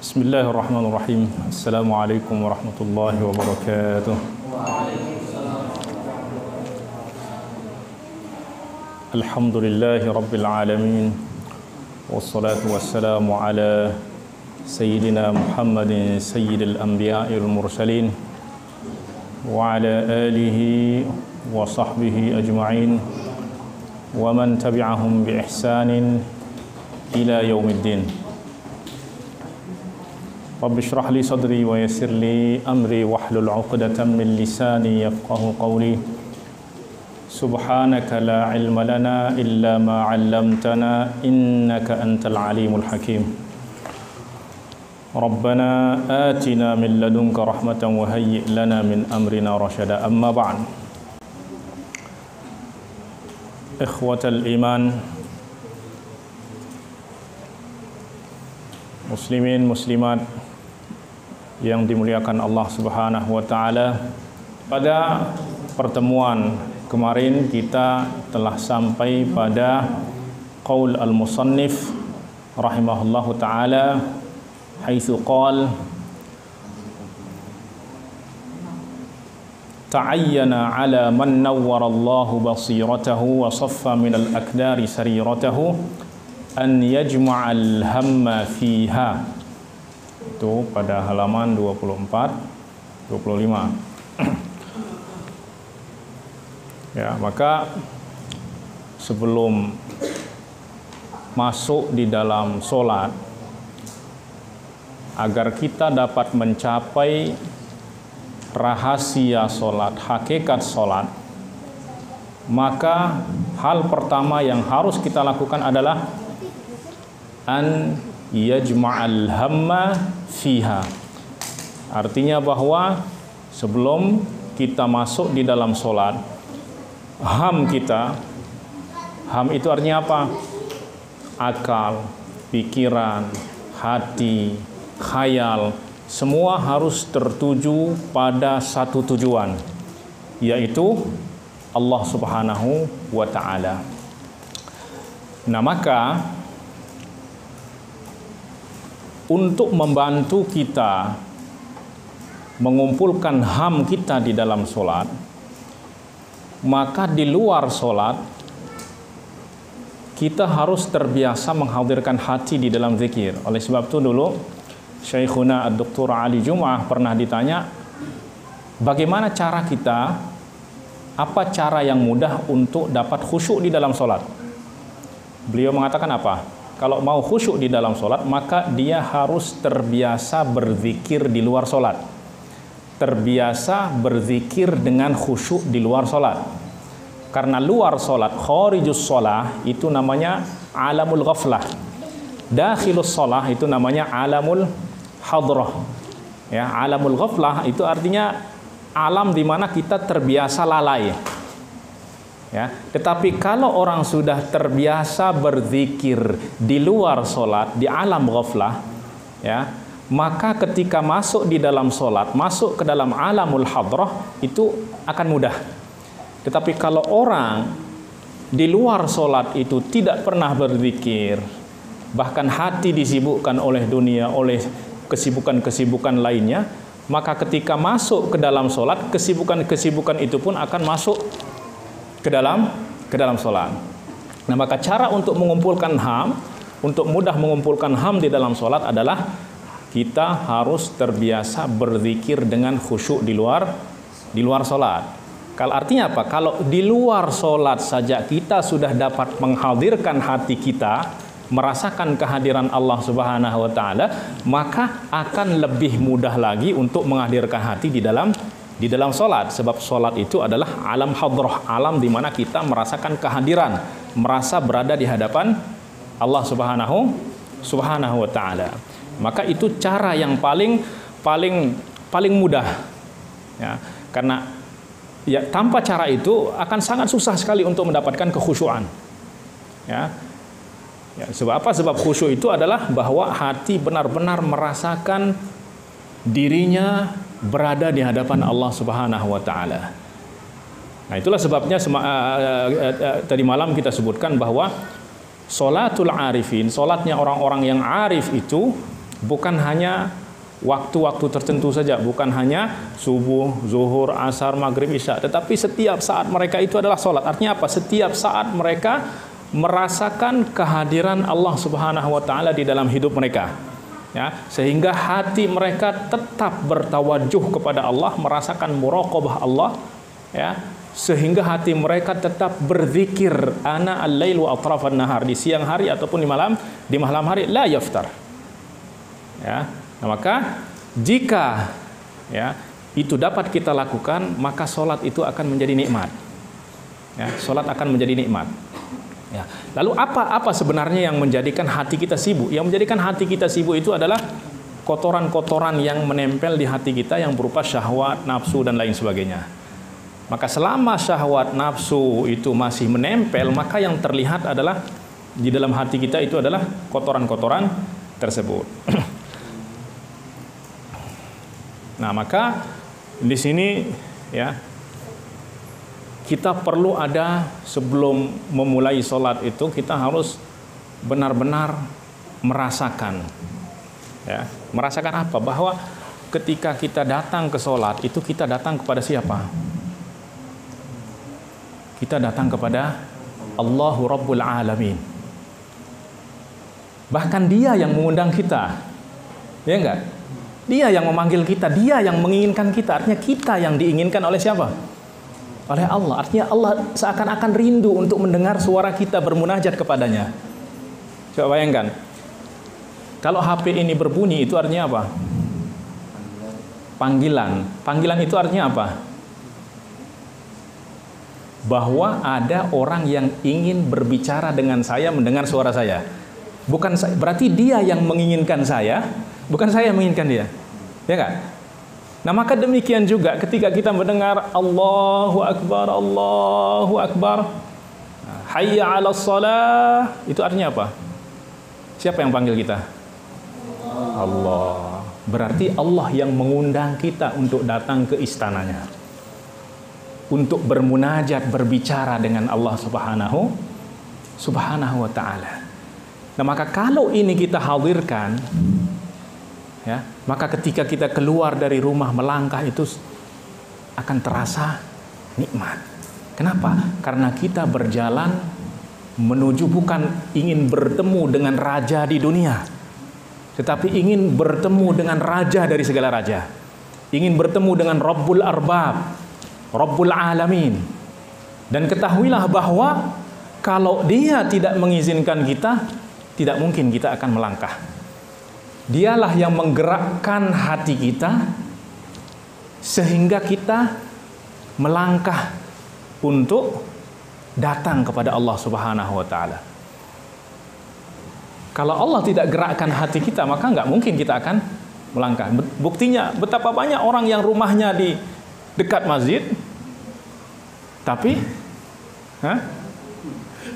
Bismillahirrahmanirrahim. Assalamualaikum warahmatullahi wabarakatuh. Alhamdulillahi rabbil alamin. Wassalatu wassalamu ala sayyidina Muhammadin sayyidil anbiya'il mursalin wa ala alihi wa sahbihi ajma'in wa man tabi'ahum bi ihsanin ila yaumiddin. Rabbi shrah li sadri wa yassir li amri wahlul 'uqdatam min lisani yafqahu qawli. Subhanaka la ilma lana illa ma 'allamtana innaka antal alimul hakim. Rabbana atina min ladunka rahmatan wa hayyi' lana min amrina rasyada. Amma ba'd. Ikhwatal iman, muslimin muslimat yang dimuliakan Allah Subhanahu wa taala. Pada pertemuan kemarin kita telah sampai pada qaul al-musannif rahimahullahu taala haitsu qala ta'ayyana ala man nawwara Allahu basiratahu wa saffa min al-akdari sariratahu an yajma'al hamma fiha. Itu pada halaman 24 25. Ya, maka sebelum masuk di dalam sholat, agar kita dapat mencapai rahasia sholat, hakikat sholat, maka hal pertama yang harus kita lakukan adalah an yajma'al hamma fiha. Artinya bahwa sebelum kita masuk di dalam sholat, ham itu artinya apa? Akal, pikiran, hati, khayal, semua harus tertuju pada satu tujuan, yaitu Allah Subhanahu wa ta'ala. Nah, maka untuk membantu kita mengumpulkan ham kita di dalam sholat, maka di luar sholat kita harus terbiasa menghadirkan hati di dalam zikir. Oleh sebab itu dulu Syekhuna Dr. Ali Jum'ah pernah ditanya, bagaimana cara kita, apa cara yang mudah untuk dapat khusyuk di dalam sholat? Beliau mengatakan apa? Kalau mau khusyuk di dalam sholat, maka dia harus terbiasa berzikir di luar sholat. Terbiasa berzikir dengan khusyuk di luar sholat. Karena luar sholat, kharijus sholah, itu namanya alamul ghaflah. Dakhilus sholah itu namanya alamul hadrah. Ya, alamul ghaflah itu artinya alam di mana kita terbiasa lalai. Ya, tetapi kalau orang sudah terbiasa berzikir di luar sholat, di alam ghaflah, ya, maka ketika masuk di dalam sholat, masuk ke dalam alamul hadrah, itu akan mudah. Tetapi kalau orang di luar sholat itu tidak pernah berzikir, bahkan hati disibukkan oleh dunia, oleh kesibukan-kesibukan lainnya, maka ketika masuk ke dalam sholat, kesibukan-kesibukan itu pun akan masuk ke dalam sholat. Nah, maka cara untuk mengumpulkan ham, untuk mudah mengumpulkan ham di dalam sholat adalah kita harus terbiasa berzikir dengan khusyuk di luar sholat. Kalau artinya apa? Kalau di luar sholat saja kita sudah dapat menghadirkan hati kita, merasakan kehadiran Allah Subhanahu wa ta'ala, maka akan lebih mudah lagi untuk menghadirkan hati di dalam sholat. Sebab sholat itu adalah alam hadrah, alam di mana kita merasakan kehadiran, merasa berada di hadapan Allah Subhanahu wa ta'ala. Maka itu cara yang paling mudah, ya, karena ya tanpa cara itu akan sangat susah sekali untuk mendapatkan kekhusyuan. Ya, sebab apa? Sebab khusyuk itu adalah bahwa hati benar-benar merasakan dirinya berada di hadapan Allah Subhanahu wa ta'ala. Nah, itulah sebabnya tadi malam kita sebutkan bahwa Sholatul arifin, sholatnya orang-orang yang arif itu bukan hanya waktu-waktu tertentu saja, bukan hanya subuh, zuhur, asar, maghrib, isya, tetapi setiap saat mereka itu adalah sholat. Artinya apa? Setiap saat mereka merasakan kehadiran Allah Subhanahu wa taala di dalam hidup mereka. Ya, sehingga hati mereka tetap bertawajuh kepada Allah, merasakan muraqabah Allah, ya, sehingga hati mereka tetap berzikir ana al-lail wa atrafan nahar, di siang hari ataupun di malam hari, la yaftar. Ya, nah maka jika ya itu dapat kita lakukan, maka sholat itu akan menjadi nikmat. Ya, sholat akan menjadi nikmat. Ya. Lalu apa sebenarnya yang menjadikan hati kita sibuk? Yang menjadikan hati kita sibuk itu adalah kotoran-kotoran yang menempel di hati kita yang berupa syahwat, nafsu, dan lain sebagainya. Maka selama syahwat, nafsu itu masih menempel, maka yang terlihat adalah di dalam hati kita itu adalah kotoran-kotoran tersebut. Nah, maka di sini ya kita perlu ada, sebelum memulai sholat itu kita harus benar-benar merasakan, ya, merasakan apa? Bahwa ketika kita datang ke sholat itu kita datang kepada siapa? Kita datang kepada Allahu Rabbul Alamin. Bahkan Dia yang mengundang kita, ya enggak? Dia yang memanggil kita, Dia yang menginginkan kita. Artinya kita yang diinginkan oleh siapa? Oleh Allah. Artinya Allah seakan-akan rindu untuk mendengar suara kita bermunajat kepadanya. Coba bayangkan, kalau HP ini berbunyi itu artinya apa? Panggilan. Panggilan itu artinya apa? Bahwa ada orang yang ingin berbicara dengan saya, mendengar suara saya. Bukan saya, berarti Dia yang menginginkan saya, bukan saya yang menginginkan Dia. Ya kan? Nah, maka demikian juga ketika kita mendengar Allahu Akbar, Allahu Akbar, hayya 'alas shalah, itu artinya apa? Siapa yang panggil kita? Allah. Berarti Allah yang mengundang kita untuk datang ke istananya, untuk bermunajat, berbicara dengan Allah Subhanahu wa ta'ala. Nah, maka kalau ini kita hadirkan, ya, maka ketika kita keluar dari rumah melangkah itu akan terasa nikmat. Kenapa? Karena kita berjalan menuju bukan ingin bertemu dengan raja di dunia, tetapi ingin bertemu dengan raja dari segala raja. Ingin bertemu dengan Rabbul Arbab, Rabbul Alamin. Dan ketahuilah bahwa kalau Dia tidak mengizinkan kita, tidak mungkin kita akan melangkah. Dialah yang menggerakkan hati kita sehingga kita melangkah untuk datang kepada Allah Subhanahu wa taala. Kalau Allah tidak gerakkan hati kita, maka nggak mungkin kita akan melangkah. Buktinya betapa banyak orang yang rumahnya di dekat masjid, tapi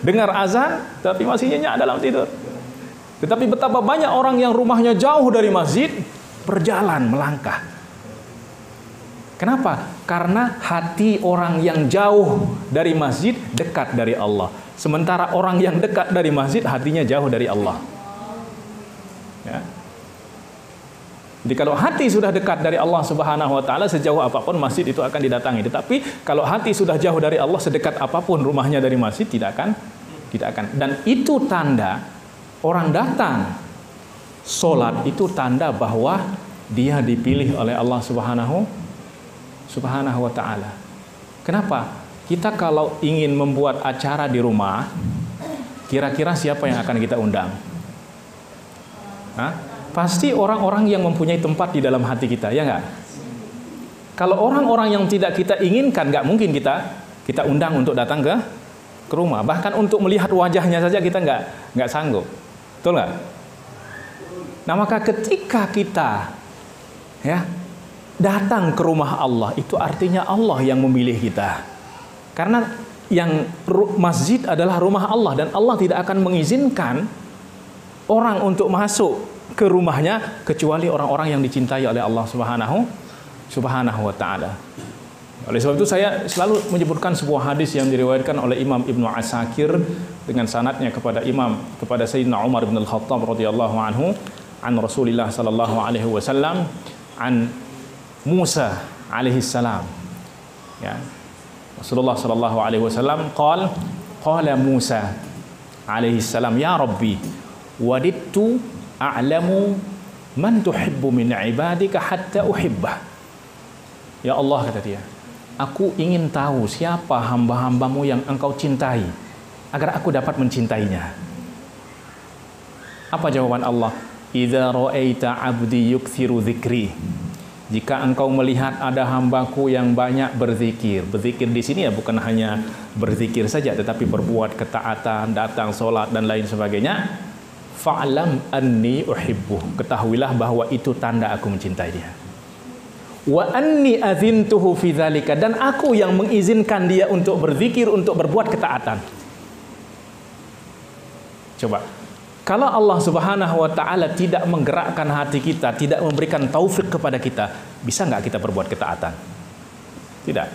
dengar azan, tapi masih nyenyak dalam tidur. Tetapi betapa banyak orang yang rumahnya jauh dari masjid, berjalan, melangkah. Kenapa? Karena hati orang yang jauh dari masjid dekat dari Allah. Sementara orang yang dekat dari masjid, hatinya jauh dari Allah. Ya. Jadi kalau hati sudah dekat dari Allah Subhanahu wa taala, sejauh apapun masjid itu akan didatangi. Tetapi kalau hati sudah jauh dari Allah, sedekat apapun rumahnya dari masjid, tidak akan. Dan itu tanda orang datang sholat, itu tanda bahwa dia dipilih oleh Allah Subhanahu wa ta'ala. Kenapa? Kita kalau ingin membuat acara di rumah, kira-kira siapa yang akan kita undang? Pasti orang-orang yang mempunyai tempat di dalam hati kita, ya nggak? Kalau orang-orang yang tidak kita inginkan, nggak mungkin kita undang untuk datang ke rumah. Bahkan untuk melihat wajahnya saja kita nggak sanggup. Betul nggak? Nah, maka ketika kita datang ke rumah Allah, itu artinya Allah yang memilih kita. Karena yang masjid adalah rumah Allah, dan Allah tidak akan mengizinkan orang untuk masuk ke rumahnya kecuali orang-orang yang dicintai oleh Allah Subhanahu wa ta'ala. Oleh sebab itu saya selalu menyebutkan sebuah hadis yang diriwayatkan oleh Imam Ibnu Asakir dengan sanadnya kepada Sayyidina Umar bin Al-Khattab radhiyallahu anhu, an Rasulillah sallallahu alaihi wasallam an Musa alaihi salam. Ya. Rasulullah sallallahu alaihi wasallam qala Musa alaihi salam, ya Rabbi, wadittu a'lamu man tuhibbu min ibadika hatta uhibbah. Ya Allah, kata dia, aku ingin tahu siapa hamba-hambamu yang engkau cintai agar aku dapat mencintainya. Apa jawaban Allah? Idza ra'aita 'abdi yukthiru dzikri. Jika engkau melihat ada hambaku yang banyak berzikir. Berzikir di sini ya bukan hanya berzikir saja, tetapi berbuat ketaatan, datang sholat dan lain sebagainya. Fa'lam anni uhibbuh. Ketahuilah bahwa itu tanda aku mencintai dia. Wa anni azintuhu fi dzalika, dan aku yang mengizinkan dia untuk berzikir, untuk berbuat ketaatan. Coba, kalau Allah Subhanahu wa taala tidak menggerakkan hati kita, tidak memberikan taufik kepada kita, bisa nggak kita berbuat ketaatan? Tidak.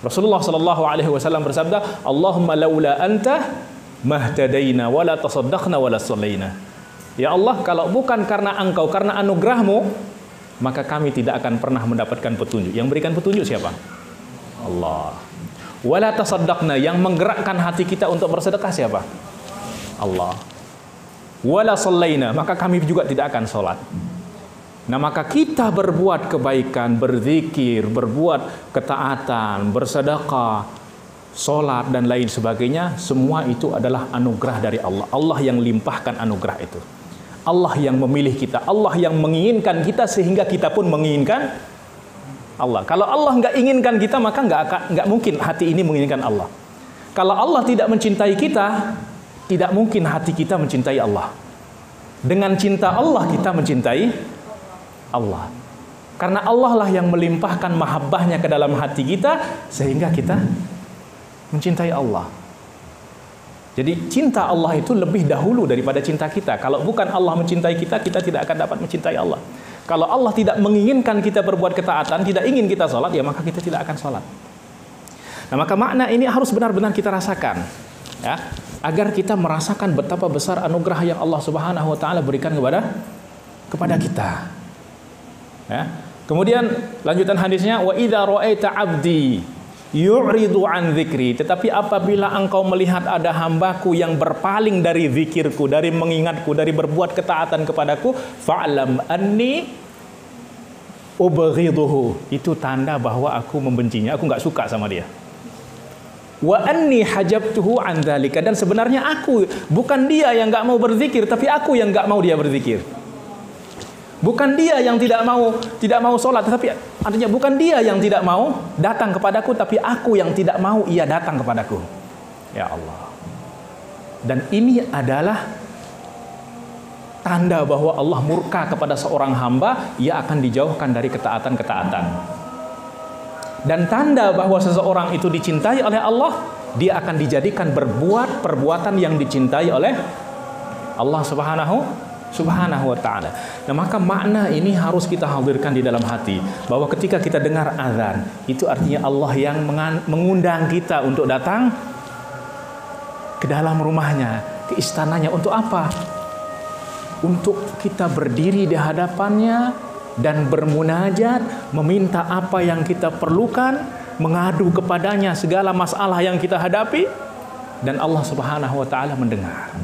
Rasulullah sallallahu alaihi wasallam bersabda, Allahumma laula anta mahtadaina wala tasaddaqna wala shallaina. Ya Allah, kalau bukan karena engkau, karena anugerahmu, maka kami tidak akan pernah mendapatkan petunjuk. Yang berikan petunjuk siapa? Allah. Wala tasaddaqna, yang menggerakkan hati kita untuk bersedekah siapa? Allah. Wala shallaina, maka kami juga tidak akan sholat. Nah, maka kita berbuat kebaikan, berzikir, berbuat ketaatan, bersedekah, sholat dan lain sebagainya, semua itu adalah anugerah dari Allah. Allah yang limpahkan anugerah itu. Allah yang memilih kita, Allah yang menginginkan kita sehingga kita pun menginginkan Allah. Kalau Allah nggak inginkan kita, maka nggak mungkin hati ini menginginkan Allah. Kalau Allah tidak mencintai kita, tidak mungkin hati kita mencintai Allah. Dengan cinta Allah kita mencintai Allah. Karena Allah lah yang melimpahkan mahabbahnya ke dalam hati kita sehingga kita mencintai Allah. Jadi cinta Allah itu lebih dahulu daripada cinta kita. Kalau bukan Allah mencintai kita, kita tidak akan dapat mencintai Allah. Kalau Allah tidak menginginkan kita berbuat ketaatan, tidak ingin kita sholat, ya maka kita tidak akan sholat. Nah, maka makna ini harus benar-benar kita rasakan, ya, agar kita merasakan betapa besar anugerah yang Allah Subhanahu wa taala berikan kepada kita. Ya. Kemudian lanjutan hadisnya, wa idza ra'aita 'abdi yu'ridu an dzikri, tetapi apabila engkau melihat ada hambaku yang berpaling dari zikirku, dari mengingatku, dari berbuat ketaatan kepadaku, fa'lam anni ubghiduhu, itu tanda bahwa aku membencinya, aku nggak suka sama dia. Wa anni hajabtuhu an dzalika, dan sebenarnya aku, bukan dia yang nggak mau berzikir, tapi aku yang nggak mau dia berzikir. Bukan dia yang tidak mau sholat, tetapi artinya bukan dia yang tidak mau datang kepadaku, tapi aku yang tidak mau ia datang kepadaku. Ya Allah. Dan ini adalah tanda bahwa Allah murka kepada seorang hamba, ia akan dijauhkan dari ketaatan-ketaatan. Dan tanda bahwa seseorang itu dicintai oleh Allah, dia akan dijadikan berbuat perbuatan yang dicintai oleh Allah Subhanahu wa ta'ala. Nah, maka makna ini harus kita hadirkan di dalam hati, bahwa ketika kita dengar azan, itu artinya Allah yang mengundang kita untuk datang ke dalam rumahnya, ke istananya. Untuk apa? Untuk kita berdiri di hadapannya dan bermunajat, meminta apa yang kita perlukan, mengadu kepadanya segala masalah yang kita hadapi, dan Allah Subhanahu wa ta'ala mendengar.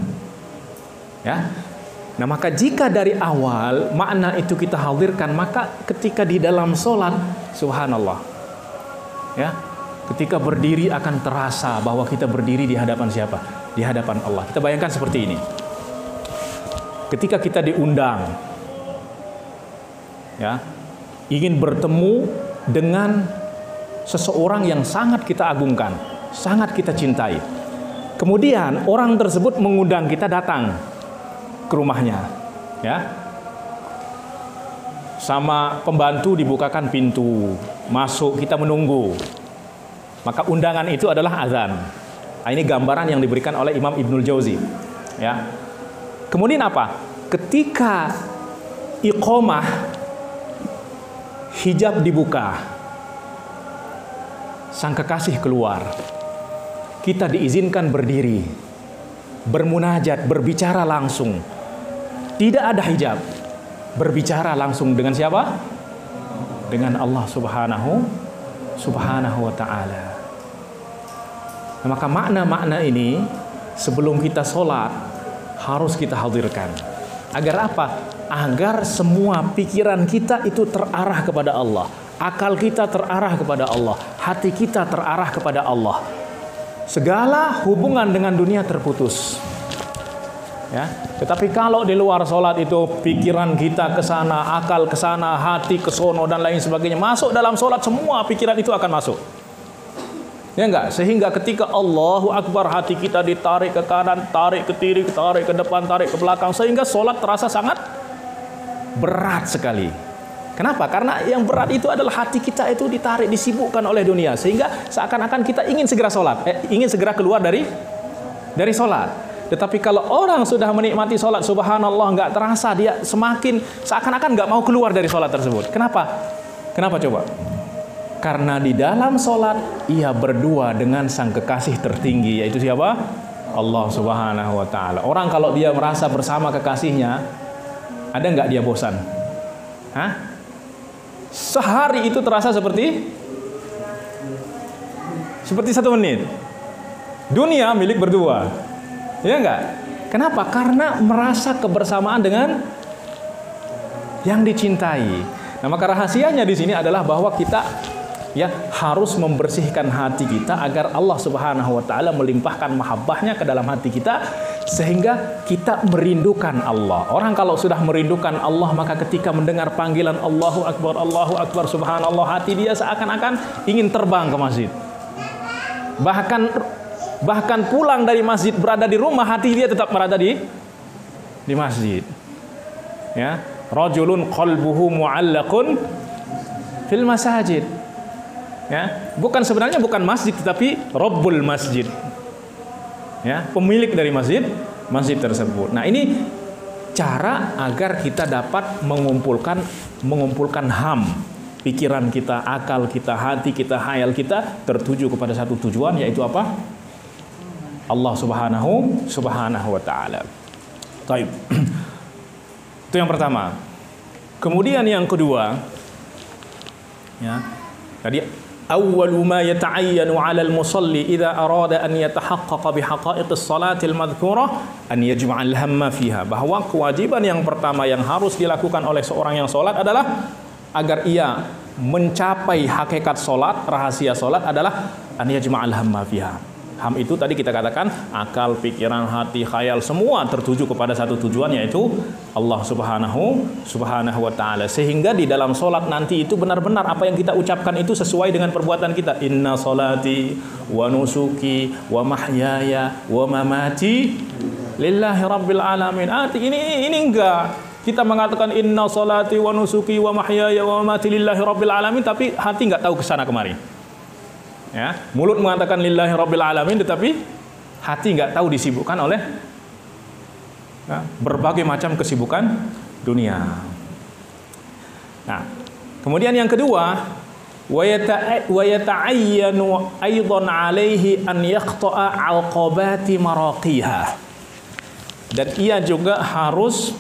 Ya. Nah, maka jika dari awal makna itu kita hadirkan, maka ketika di dalam sholat, subhanallah, ya, ketika berdiri akan terasa bahwa kita berdiri di hadapan siapa? Di hadapan Allah. Kita bayangkan seperti ini. Ketika kita diundang, ya, ingin bertemu dengan seseorang yang sangat kita agungkan, sangat kita cintai. Kemudian orang tersebut mengundang kita datang ke rumahnya, ya, sama pembantu dibukakan pintu, masuk, kita menunggu, maka undangan itu adalah azan. Nah, ini gambaran yang diberikan oleh Imam Ibnul Jauzi, ya. Kemudian apa? Ketika iqamah, hijab dibuka, sang kekasih keluar, kita diizinkan berdiri, bermunajat, berbicara langsung. Tidak ada hijab. Berbicara langsung dengan siapa? Dengan Allah Subhanahu wa ta'ala. Nah, maka makna-makna ini sebelum kita sholat harus kita hadirkan. Agar apa? Agar semua pikiran kita itu terarah kepada Allah, akal kita terarah kepada Allah, hati kita terarah kepada Allah. Segala hubungan dengan dunia terputus. Ya, tetapi kalau di luar sholat itu pikiran kita ke sana, akal ke sana, hati ke sono dan lain sebagainya, masuk dalam sholat semua pikiran itu akan masuk. Ya enggak? Sehingga ketika Allahu Akbar hati kita ditarik ke kanan, tarik ke kiri, tarik ke depan, tarik ke belakang, sehingga sholat terasa sangat berat sekali. Kenapa? Karena yang berat itu adalah hati kita itu ditarik, disibukkan oleh dunia, sehingga seakan-akan kita ingin segera sholat, ingin segera keluar dari sholat. Tetapi kalau orang sudah menikmati sholat, subhanallah, nggak terasa dia semakin seakan-akan nggak mau keluar dari sholat tersebut. Kenapa? Kenapa coba? Karena di dalam sholat ia berdua dengan sang kekasih tertinggi, yaitu siapa? Allah Subhanahu wa ta'ala. Orang kalau dia merasa bersama kekasihnya, ada nggak dia bosan? Hah? Sehari itu terasa seperti 1 menit. Dunia milik berdua. Ya enggak? Kenapa? Karena merasa kebersamaan dengan yang dicintai. Nah, maka rahasianya di sini adalah bahwa kita ya harus membersihkan hati kita agar Allah Subhanahu wa ta'ala melimpahkan mahabbahnya ke dalam hati kita sehingga kita merindukan Allah. Orang kalau sudah merindukan Allah, maka ketika mendengar panggilan Allahu Akbar, subhanallah, hati dia seakan-akan ingin terbang ke masjid. Bahkan pulang dari masjid, berada di rumah, hati dia tetap berada di masjid. Ya, rajulun qalbuhu mu'allaqun fil masajid. Ya, sebenarnya bukan masjid tetapi Rabbul masjid. Ya, pemilik dari masjid tersebut. Nah, ini cara agar kita dapat mengumpulkan pikiran kita, akal kita, hati kita, hayal kita tertuju kepada satu tujuan, yaitu apa? Allah Subhanahu wa ta'ala. Baik. Itu yang pertama. Kemudian yang kedua, ya. Tadi awwalu ma yata'ayyanu 'ala al-musalli idza arada an yatahaqqaqa bi haqa'iqis salati al-madhkurah an yajma'a al-hamma fiha. Bahwa kewajiban yang pertama yang harus dilakukan oleh seorang yang salat adalah agar ia mencapai hakikat salat, rahasia salat adalah an yajma'a al-hamma fiha. Ham itu tadi kita katakan akal, pikiran, hati, khayal semua tertuju kepada satu tujuan, yaitu Allah Subhanahu wa ta'ala. Sehingga di dalam solat nanti itu benar-benar apa yang kita ucapkan itu sesuai dengan perbuatan kita. Inna solati wa nusuki wa mahyaya wa mamati lillahi rabbil alamin. Ini enggak. Kita mengatakan inna solati wa nusuki wa mahyaya wa mamati lillahi rabbil alamin, tapi hati enggak tahu kesana kemari. Ya, mulut mengatakan lillahi rabbil alamin, tetapi hati nggak tahu disibukkan oleh ya, berbagai macam kesibukan dunia. Nah, kemudian yang kedua, wa yata'ayyanu aidan 'alaihi an yaqta'a 'alqabati maraqiha. Dan ia juga harus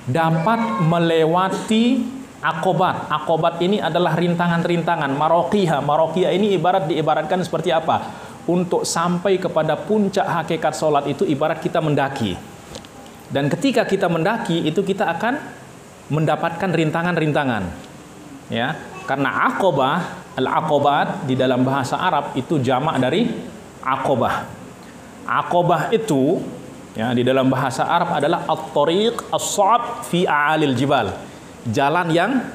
dapat melewati akobat. Akobat ini adalah rintangan-rintangan. Maroqiyah ini diibaratkan seperti apa? Untuk sampai kepada puncak hakikat sholat itu ibarat kita mendaki. Dan ketika kita mendaki itu kita akan mendapatkan rintangan-rintangan. Ya, karena al-aqobat di dalam bahasa Arab itu jamak dari aqobah. Aqobah itu ya di dalam bahasa Arab adalah at-tariq as-sha'ab fi a'alil jibal. Jalan yang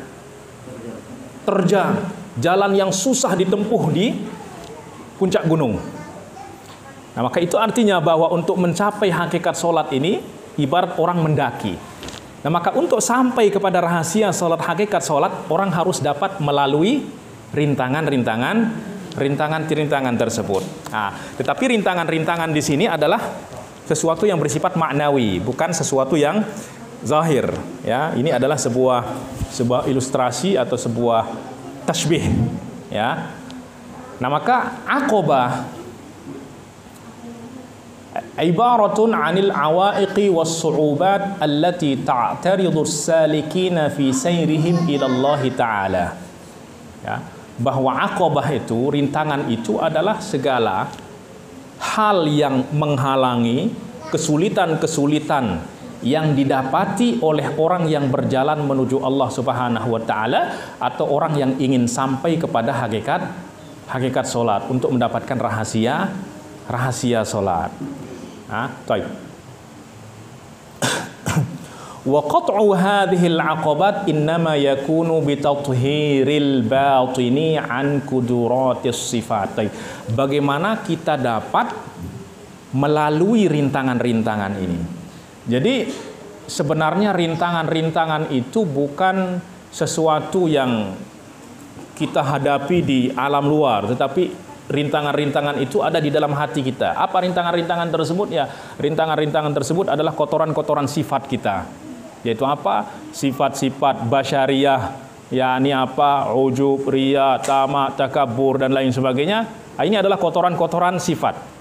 terjal, jalan yang susah ditempuh di puncak gunung. Nah, maka itu artinya bahwa untuk mencapai hakikat sholat ini ibarat orang mendaki. Nah, maka untuk sampai kepada rahasia sholat, hakikat sholat, orang harus dapat melalui rintangan-rintangan tersebut. Nah, tetapi rintangan-rintangan di sini adalah sesuatu yang bersifat maknawi, bukan sesuatu yang zahir. Ya, ini adalah sebuah ilustrasi atau sebuah tasbih. Ya. Nah, maka aqobah ibaratun 'anil awaiqi was-su'ubat allati ta'taridu as-salikina fi sayrihim ila Allah Ta'ala. Ya, bahwa aqabah itu, rintangan itu adalah segala hal yang menghalangi kesulitan-kesulitan yang didapati oleh orang yang berjalan menuju Allah Subhanahu wa taala atau orang yang ingin sampai kepada hakikat salat untuk mendapatkan rahasia salat. Baik. Wa qat'u hadhihi al-'aqabat innama yakunu bi tathhiril batini an quduratis sifat. Bagaimana kita dapat melalui rintangan-rintangan ini? Jadi sebenarnya rintangan-rintangan itu bukan sesuatu yang kita hadapi di alam luar, tetapi rintangan-rintangan itu ada di dalam hati kita. Apa rintangan-rintangan tersebut? Ya, rintangan-rintangan tersebut adalah kotoran-kotoran sifat kita. Yaitu apa? Sifat-sifat basyariah, yakni apa? Ujub, riya, tamak, takabur dan lain sebagainya. Ini adalah kotoran-kotoran sifat.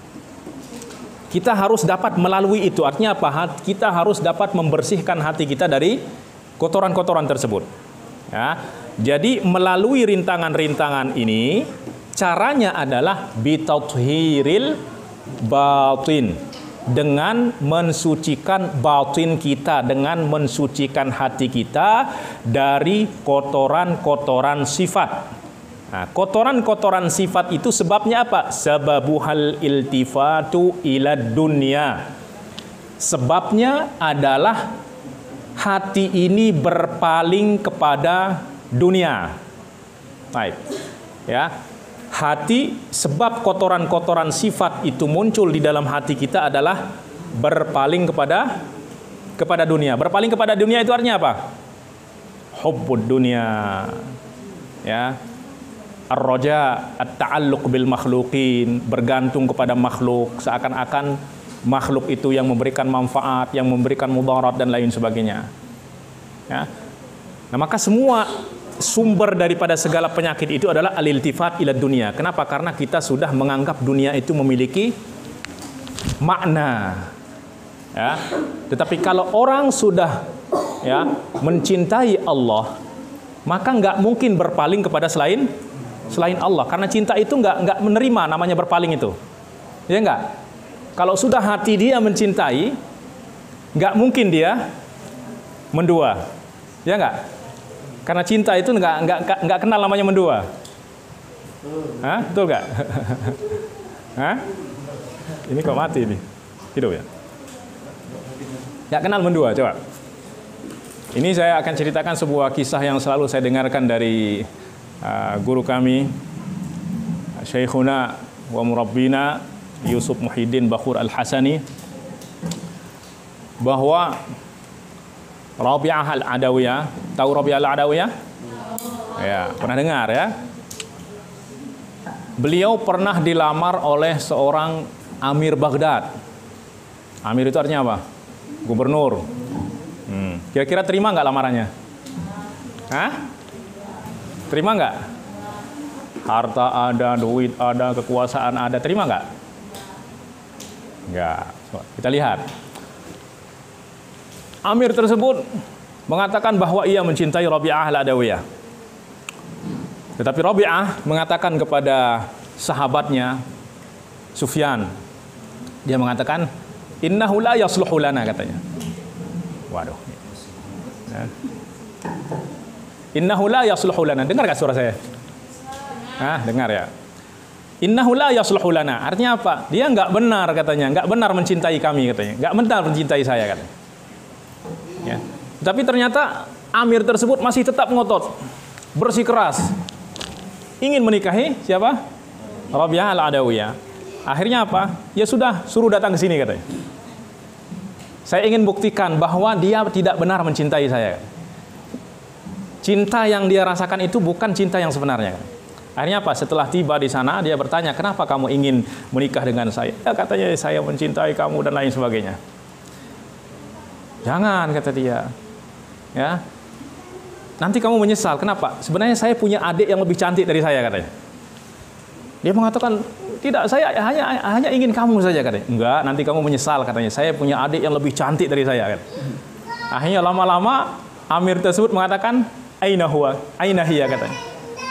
Kita harus dapat melalui itu. Artinya apa? Kita harus dapat membersihkan hati kita dari kotoran-kotoran tersebut. Ya. Jadi melalui rintangan-rintangan ini, caranya adalah bitathhiril batin, dengan mensucikan batin kita, dengan mensucikan hati kita dari kotoran-kotoran sifat. Nah, kotoran-kotoran sifat itu sebabnya apa? Sababuhal iltifatu ila dunya. Sebabnya adalah hati ini berpaling kepada dunia. Baik. Ya. Hati, sebab kotoran-kotoran sifat itu muncul di dalam hati kita adalah berpaling kepada dunia. Berpaling kepada dunia itu artinya apa? Hubbud dunia. Ya. Ar-raja, at-ta'alluq bil makhluqin, bergantung kepada makhluk, seakan-akan makhluk itu yang memberikan manfaat, yang memberikan mudarat dan lain sebagainya. Ya. Nah, maka semua sumber daripada segala penyakit itu adalah al-iltifat ila dunia. Kenapa? Karena kita sudah menganggap dunia itu memiliki makna. Ya. Tetapi kalau orang sudah mencintai Allah, maka nggak mungkin berpaling kepada selain Allah. Karena cinta itu nggak menerima namanya berpaling itu. Ya nggak? Kalau sudah hati dia mencintai, nggak mungkin dia mendua. Ya nggak? Karena cinta itu nggak kenal namanya mendua. Hah? Betul nggak? Hah? Ini kok mati nih? Hidup ya? Nggak kenal mendua, coba. Ini saya akan ceritakan sebuah kisah yang selalu saya dengarkan dari guru kami, Syekhuna wa Murabbina Yusuf Muhyiddin Bakhur Al-Hasani, bahwa Rabi'ah Al-Adawiyah, tahu Rabi'ah Al-Adawiyah? Ya, pernah dengar ya? Beliau pernah dilamar oleh seorang Amir Baghdad. Amir itu artinya apa? Gubernur. Kira-kira terima nggak lamarannya? Hah? Terima nggak? Harta ada, duit ada, kekuasaan ada, terima nggak? Nggak. Kita lihat. Amir tersebut mengatakan bahwa ia mencintai Rabi'ah Al-Adawiyah. Tetapi Rabi'ah mengatakan kepada sahabatnya Sufyan, dia mengatakan, innahu la yasluhu lana, katanya. Waduh. Innahu la yasluhu lana. Dengar gak suara saya? Dengar ya. Innahu la yasluhu lana. Artinya apa? Dia nggak benar, katanya. Nggak benar mencintai kami, katanya. Nggak benar mencintai saya, katanya. Ya. Tapi ternyata Amir tersebut masih tetap ngotot, bersikeras, ingin menikahi siapa? Rabi'ah Al-Adawiyah. Akhirnya apa? Ya sudah, suruh datang ke sini, katanya. Saya ingin buktikan bahwa dia tidak benar mencintai saya. Cinta yang dia rasakan itu bukan cinta yang sebenarnya. Akhirnya apa? Setelah tiba di sana, dia bertanya, kenapa kamu ingin menikah dengan saya? Ya, katanya, saya mencintai kamu dan lain sebagainya. Jangan, kata dia. Ya. Nanti kamu menyesal. Kenapa? Sebenarnya saya punya adik yang lebih cantik dari saya, katanya. Dia mengatakan, tidak, saya hanya ingin kamu saja katanya. Enggak, nanti kamu menyesal katanya. Saya punya adik yang lebih cantik dari saya kan. Akhirnya lama-lama Amir tersebut mengatakan, aina huwa, aina hiya katanya.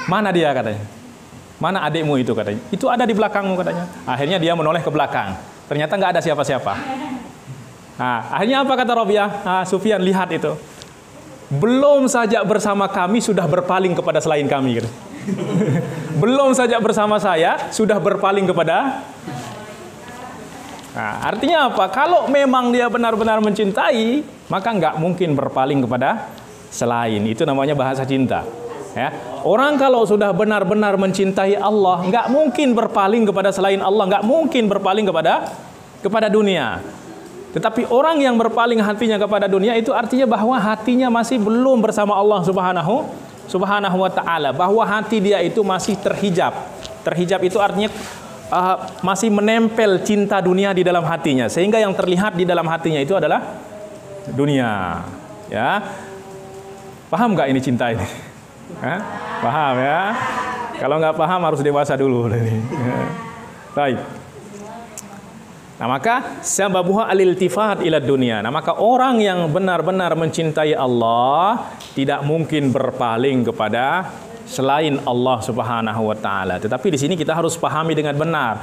Mana dia katanya? Mana adikmu itu katanya? Itu ada di belakangmu katanya. Akhirnya dia menoleh ke belakang. Ternyata nggak ada siapa-siapa. Nah, akhirnya apa kata Rabi'ah? Sufyan, lihat itu. Belum saja bersama kami sudah berpaling kepada selain kami gitu. Belum saja bersama saya sudah berpaling kepada. Nah, artinya apa? Kalau memang dia benar-benar mencintai, maka nggak mungkin berpaling kepada selain. Itu namanya bahasa cinta. Ya. Orang kalau sudah benar-benar mencintai Allah, nggak mungkin berpaling kepada selain Allah, nggak mungkin berpaling kepada dunia. Tetapi orang yang berpaling hatinya kepada dunia itu artinya bahwa hatinya masih belum bersama Allah Subhanahu wa ta'ala, bahwa hati dia itu masih terhijab. Terhijab itu artinya masih menempel cinta dunia di dalam hatinya, sehingga yang terlihat di dalam hatinya itu adalah dunia. Ya, paham nggak ini cinta ini? Paham ya? Kalau nggak paham harus dewasa dulu. Baik. Nah, maka sababuha al-iltifat ila dunia. Nah, maka orang yang benar-benar mencintai Allah tidak mungkin berpaling kepada selain Allah Subhanahu wa taala. Tetapi di sini kita harus pahami dengan benar.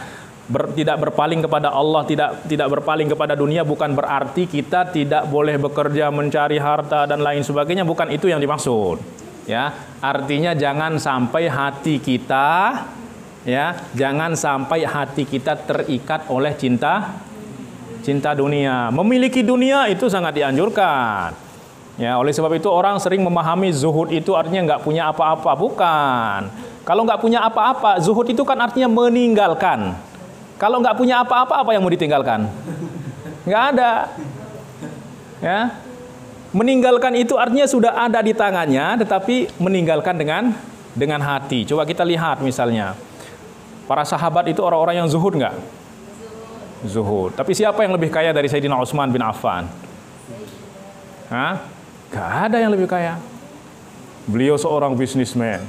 Tidak berpaling kepada Allah, tidak berpaling kepada dunia bukan berarti kita tidak boleh bekerja mencari harta dan lain sebagainya, bukan itu yang dimaksud. Ya, artinya jangan sampai hati kita jangan sampai hati kita terikat oleh cinta dunia. Memiliki dunia itu sangat dianjurkan. Ya, oleh sebab itu orang sering memahami zuhud itu artinya nggak punya apa-apa. Bukan. Kalau nggak punya apa-apa, zuhud itu kan artinya meninggalkan. Kalau nggak punya apa-apa, apa yang mau ditinggalkan? Nggak ada. Ya, meninggalkan itu artinya sudah ada di tangannya, tetapi meninggalkan dengan hati. Coba kita lihat misalnya. Para sahabat itu orang-orang yang zuhud nggak? Zuhud. Tapi siapa yang lebih kaya dari Sayyidina Utsman bin Affan? Gak ada yang lebih kaya. Beliau seorang bisnismen.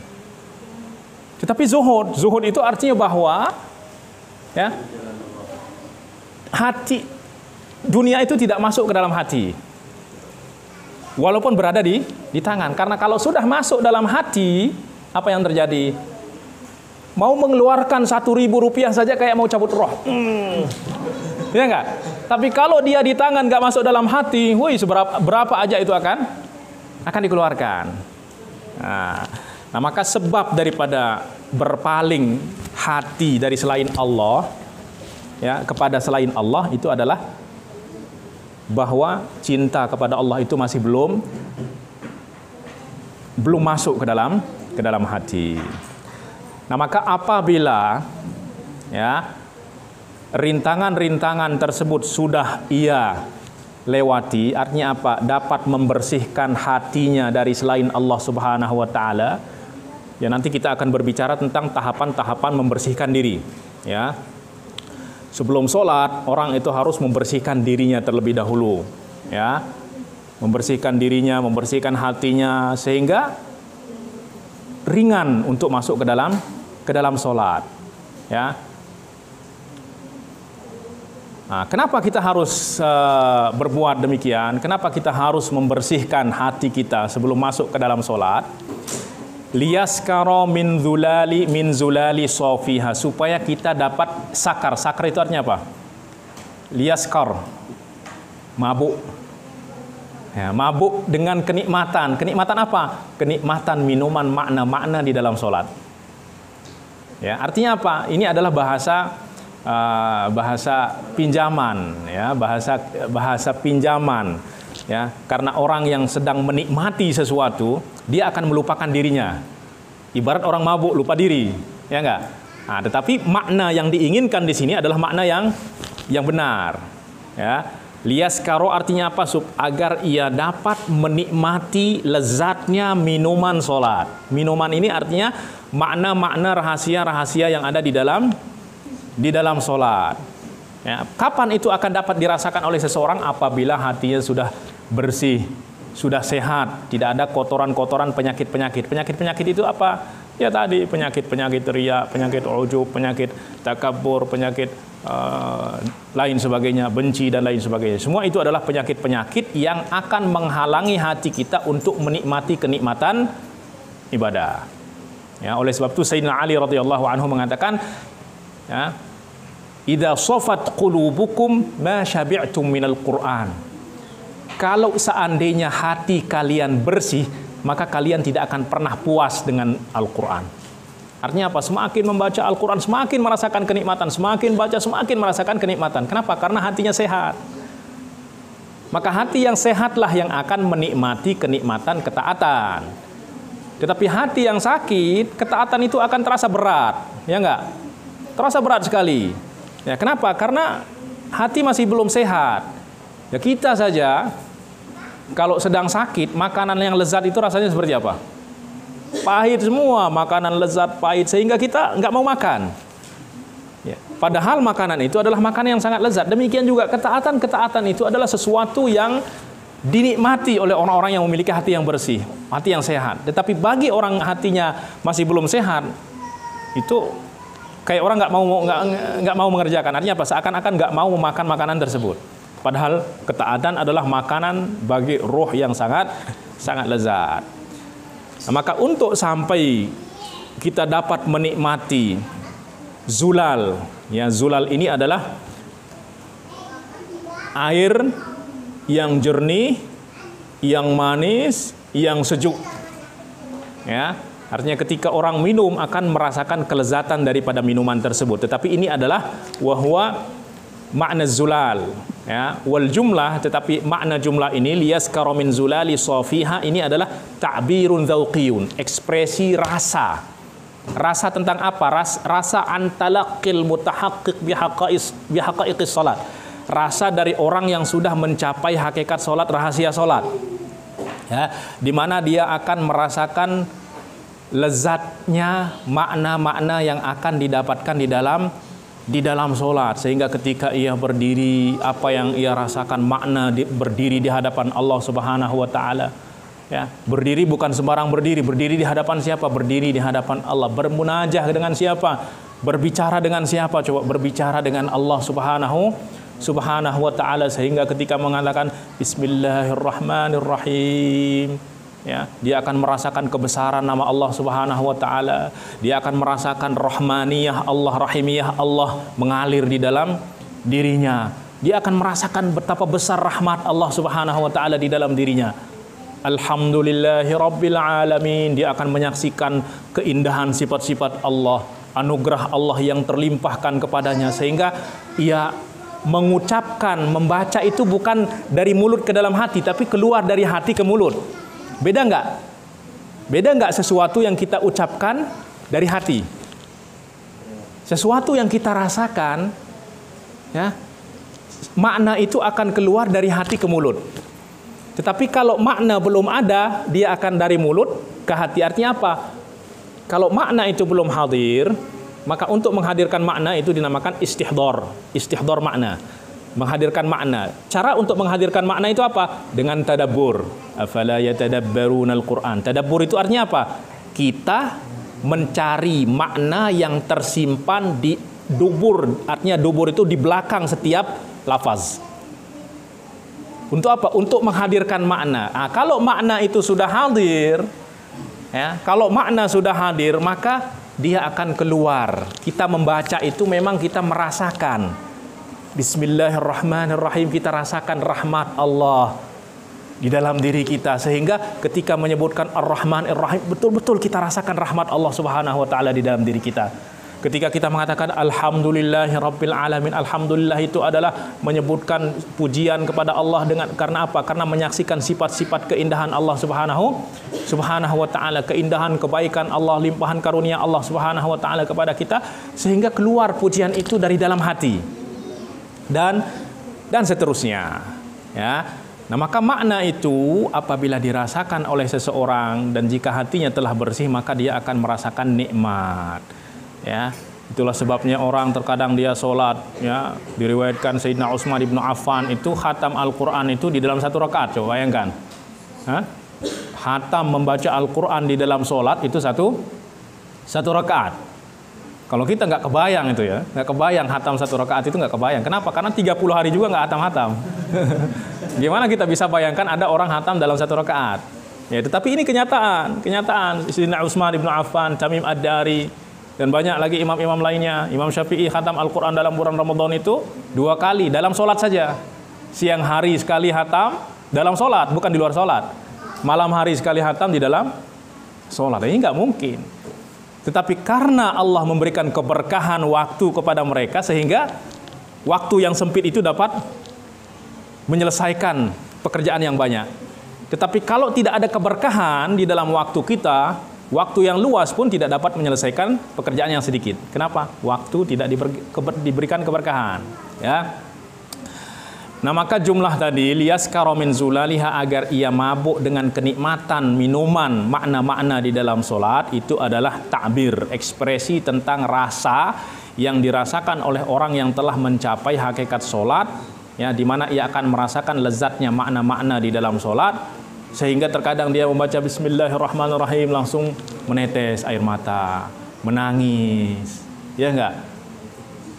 Tetapi zuhud. Zuhud itu artinya bahwa hati dunia itu tidak masuk ke dalam hati. Walaupun berada di tangan. Karena kalau sudah masuk dalam hati, apa yang terjadi? Mau mengeluarkan 1.000 rupiah saja kayak mau cabut roh. Ya enggak? Tapi kalau dia di tangan enggak masuk dalam hati, berapa aja itu akan dikeluarkan. Nah, maka sebab daripada berpaling hati dari selain Allah kepada selain Allah itu adalah bahwa cinta kepada Allah itu masih belum masuk ke dalam hati. Nah, maka apabila rintangan-rintangan tersebut sudah ia lewati, artinya apa? Dapat membersihkan hatinya dari selain Allah Subhanahu wa taala. Ya, nanti kita akan berbicara tentang tahapan-tahapan membersihkan diri, ya. Sebelum sholat, orang itu harus membersihkan dirinya terlebih dahulu, ya. Membersihkan dirinya, membersihkan hatinya sehingga ringan untuk masuk ke dalam sholat, ya. Nah, kenapa kita harus berbuat demikian? Kenapa kita harus membersihkan hati kita sebelum masuk ke dalam sholat? Liyaskara min zulali sofiha, supaya kita dapat sakar. Sakar itu artinya apa? Liyaskar, mabuk. Ya, mabuk dengan kenikmatan. Kenikmatan apa? Kenikmatan minuman makna-makna di dalam sholat. Ya, artinya apa? Ini adalah bahasa pinjaman, ya, bahasa pinjaman, ya. Karena orang yang sedang menikmati sesuatu, dia akan melupakan dirinya. Ibarat orang mabuk lupa diri, ya enggak? Nah, tetapi makna yang diinginkan di sini adalah makna yang benar, ya. Liyaskaro artinya apa? Agar ia dapat menikmati lezatnya minuman sholat. Minuman ini artinya makna-makna rahasia-rahasia yang ada di dalam sholat. Ya, kapan itu akan dapat dirasakan oleh seseorang? Apabila hatinya sudah bersih, sudah sehat, tidak ada kotoran-kotoran penyakit-penyakit. Penyakit-penyakit itu apa? Ya tadi penyakit-penyakit riya, penyakit ujub, penyakit takabur, penyakit lain sebagainya, benci dan lain sebagainya. Semua itu adalah penyakit-penyakit yang akan menghalangi hati kita untuk menikmati kenikmatan ibadah. Ya, oleh sebab itu Sayyidina Ali radhiyallahu anhu mengatakan, ya, idza safat qulubukum ma syabi'tum minal Qur'an. Kalau seandainya hati kalian bersih, maka kalian tidak akan pernah puas dengan Al-Quran. Artinya apa? Semakin membaca Al-Quran, semakin merasakan kenikmatan. Semakin baca, semakin merasakan kenikmatan. Kenapa? Karena hatinya sehat. Maka hati yang sehatlah yang akan menikmati kenikmatan ketaatan. Tetapi hati yang sakit, ketaatan itu akan terasa berat. Ya enggak? Terasa berat sekali. Ya, kenapa? Karena hati masih belum sehat. Ya, kita saja kalau sedang sakit, makanan yang lezat itu rasanya seperti apa? Pahit semua, makanan lezat, pahit, sehingga kita nggak mau makan. Ya. Padahal makanan itu adalah makanan yang sangat lezat. Demikian juga ketaatan itu adalah sesuatu yang dinikmati oleh orang-orang yang memiliki hati yang bersih, hati yang sehat. Tetapi bagi orang hatinya masih belum sehat, itu kayak orang nggak mau mengerjakan. Artinya apa? Seakan-akan nggak mau memakan makanan tersebut. Padahal ketaatan adalah makanan bagi roh yang sangat lezat. Nah, maka untuk sampai kita dapat menikmati zulal, ya, zulal ini adalah air yang jernih, yang manis, yang sejuk. Ya, artinya ketika orang minum akan merasakan kelezatan daripada minuman tersebut. Tetapi ini adalah wahwa makna zulal, ya, wal jumlah, tetapi makna jumlah ini liyaskara min zulali safiha, ini adalah ta'birun dzauqiyun, ekspresi rasa. Rasa tentang apa? Rasa antalaqil mutahaqqiq bihaqaiqis salat. Rasa dari orang yang sudah mencapai hakikat salat, rahasia salat. Ya, di mana dia akan merasakan lezatnya makna-makna yang akan didapatkan di dalam sholat, sehingga ketika ia berdiri, apa yang ia rasakan makna berdiri di hadapan Allah Subhanahu wa taala. Ya, berdiri bukan sembarang berdiri di hadapan siapa? Berdiri di hadapan Allah. Bermunajah dengan siapa? Berbicara dengan siapa? Coba berbicara dengan Allah Subhanahu wa taala, sehingga ketika mengatakan Bismillahirrahmanirrahim, ya, dia akan merasakan kebesaran nama Allah Subhanahu wa taala. Dia akan merasakan rahmaniyah Allah, rahimiyah Allah mengalir di dalam dirinya. Dia akan merasakan betapa besar rahmat Allah Subhanahu wa taala di dalam dirinya. Alhamdulillahi rabbil alamin. Dia akan menyaksikan keindahan sifat-sifat Allah, anugerah Allah yang terlimpahkan kepadanya, sehingga ia mengucapkan, membaca itu bukan dari mulut ke dalam hati, tapi keluar dari hati ke mulut. Beda nggak? Beda nggak sesuatu yang kita ucapkan dari hati? Sesuatu yang kita rasakan, ya, makna itu akan keluar dari hati ke mulut. Tetapi kalau makna belum ada, dia akan dari mulut ke hati. Artinya apa? Kalau makna itu belum hadir, maka untuk menghadirkan makna itu dinamakan istihdor. Istihdor makna. Menghadirkan makna. Cara untuk menghadirkan makna itu apa? Dengan tadabbur. Afala yatadabbarunal Qur'an. Tadabbur itu artinya apa? Kita mencari makna yang tersimpan di dubur. Artinya dubur itu di belakang setiap lafaz. Untuk apa? Untuk menghadirkan makna. Nah, kalau makna itu sudah hadir, ya, kalau makna sudah hadir, maka dia akan keluar. Kita membaca itu memang kita merasakan Bismillahirrahmanirrahim, kita rasakan rahmat Allah di dalam diri kita, sehingga ketika menyebutkan Ar-Rahman Ar-Rahim, betul-betul kita rasakan rahmat Allah Subhanahu wa taala di dalam diri kita. Ketika kita mengatakan Alhamdulillahirabbil alamin, alhamdulillah itu adalah menyebutkan pujian kepada Allah karena apa? Karena menyaksikan sifat-sifat keindahan Allah Subhanahu wa taala, keindahan kebaikan Allah, limpahan karunia Allah Subhanahu wa taala kepada kita, sehingga keluar pujian itu dari dalam hati. Dan seterusnya, ya. Nah, maka makna itu apabila dirasakan oleh seseorang dan jika hatinya telah bersih, maka dia akan merasakan nikmat. Ya, itulah sebabnya orang terkadang dia sholat, ya, diriwayatkan Sayyidina Utsman bin Affan itu khatam Al-Quran itu di dalam satu rakaat. Coba bayangkan, khatam membaca Al-Quran di dalam sholat itu satu 1 rakaat. Kalau kita nggak kebayang itu ya, nggak kebayang hatam 1 rakaat itu nggak kebayang. Kenapa? Karena 30 hari juga nggak hatam-hatam. Gimana kita bisa bayangkan ada orang hatam dalam 1 rakaat? Ya, tetapi ini kenyataan. Sayyidina Utsman bin Affan, Tamim Ad-Dari, dan banyak lagi imam-imam lainnya. Imam Syafi'i khatam Al-Quran dalam bulan Ramadan itu 2 kali dalam sholat saja. Siang hari sekali hatam dalam sholat, bukan di luar sholat. Malam hari sekali hatam di dalam sholat. Ini nggak mungkin. Tetapi karena Allah memberikan keberkahan waktu kepada mereka, sehingga waktu yang sempit itu dapat menyelesaikan pekerjaan yang banyak. Tetapi kalau tidak ada keberkahan di dalam waktu kita, waktu yang luas pun tidak dapat menyelesaikan pekerjaan yang sedikit. Kenapa? Waktu tidak diberikan keberkahan. Ya. Nah, maka jumlah tadi liyaskara min zulaliha, agar ia mabuk dengan kenikmatan minuman, makna-makna di dalam solat, itu adalah takbir, ekspresi tentang rasa yang dirasakan oleh orang yang telah mencapai hakikat solat, ya, di mana ia akan merasakan lezatnya makna-makna di dalam solat, sehingga terkadang dia membaca Bismillahirrahmanirrahim langsung menetes air mata, menangis, ya enggak?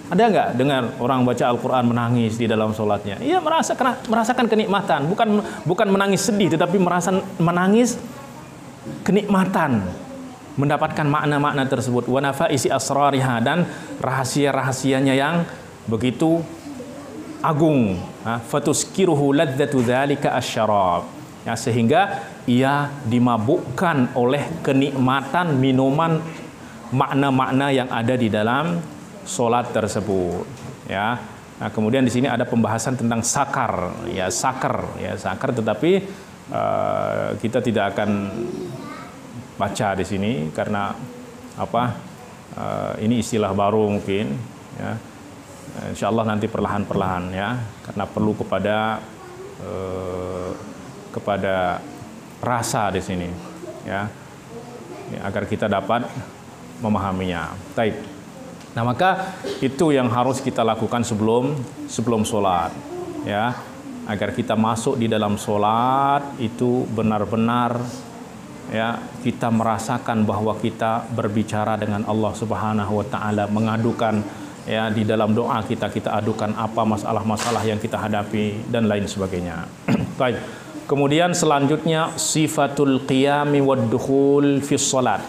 Ada nggak dengar orang baca Al-Quran menangis di dalam sholatnya? Ia merasakan kenikmatan, bukan menangis sedih, tetapi menangis kenikmatan, mendapatkan makna-makna tersebut. Wa nafaisi asrariha, dan rahasia-rahasianya yang begitu agung. Fatuskiruhu ladzatu dzalika asyarab. Ya, sehingga ia dimabukkan oleh kenikmatan minuman, makna-makna yang ada di dalam solat tersebut, ya. Nah, kemudian di sini ada pembahasan tentang sakar, ya, sakar, tetapi kita tidak akan baca di sini karena apa? Ini istilah baru mungkin, ya. Insya Allah nanti perlahan-perlahan, ya, karena perlu kepada rasa di sini, ya, agar kita dapat memahaminya. Baik. Nah, maka itu yang harus kita lakukan sebelum sholat, ya, agar kita masuk di dalam sholat itu benar-benar, ya, kita merasakan bahwa kita berbicara dengan Allah Subhanahu wa Ta'ala, mengadukan, ya, di dalam doa kita adukan apa masalah-masalah yang kita hadapi dan lain sebagainya. Baik. Kemudian selanjutnya sifatul qiyami wad dukhul fi shalat,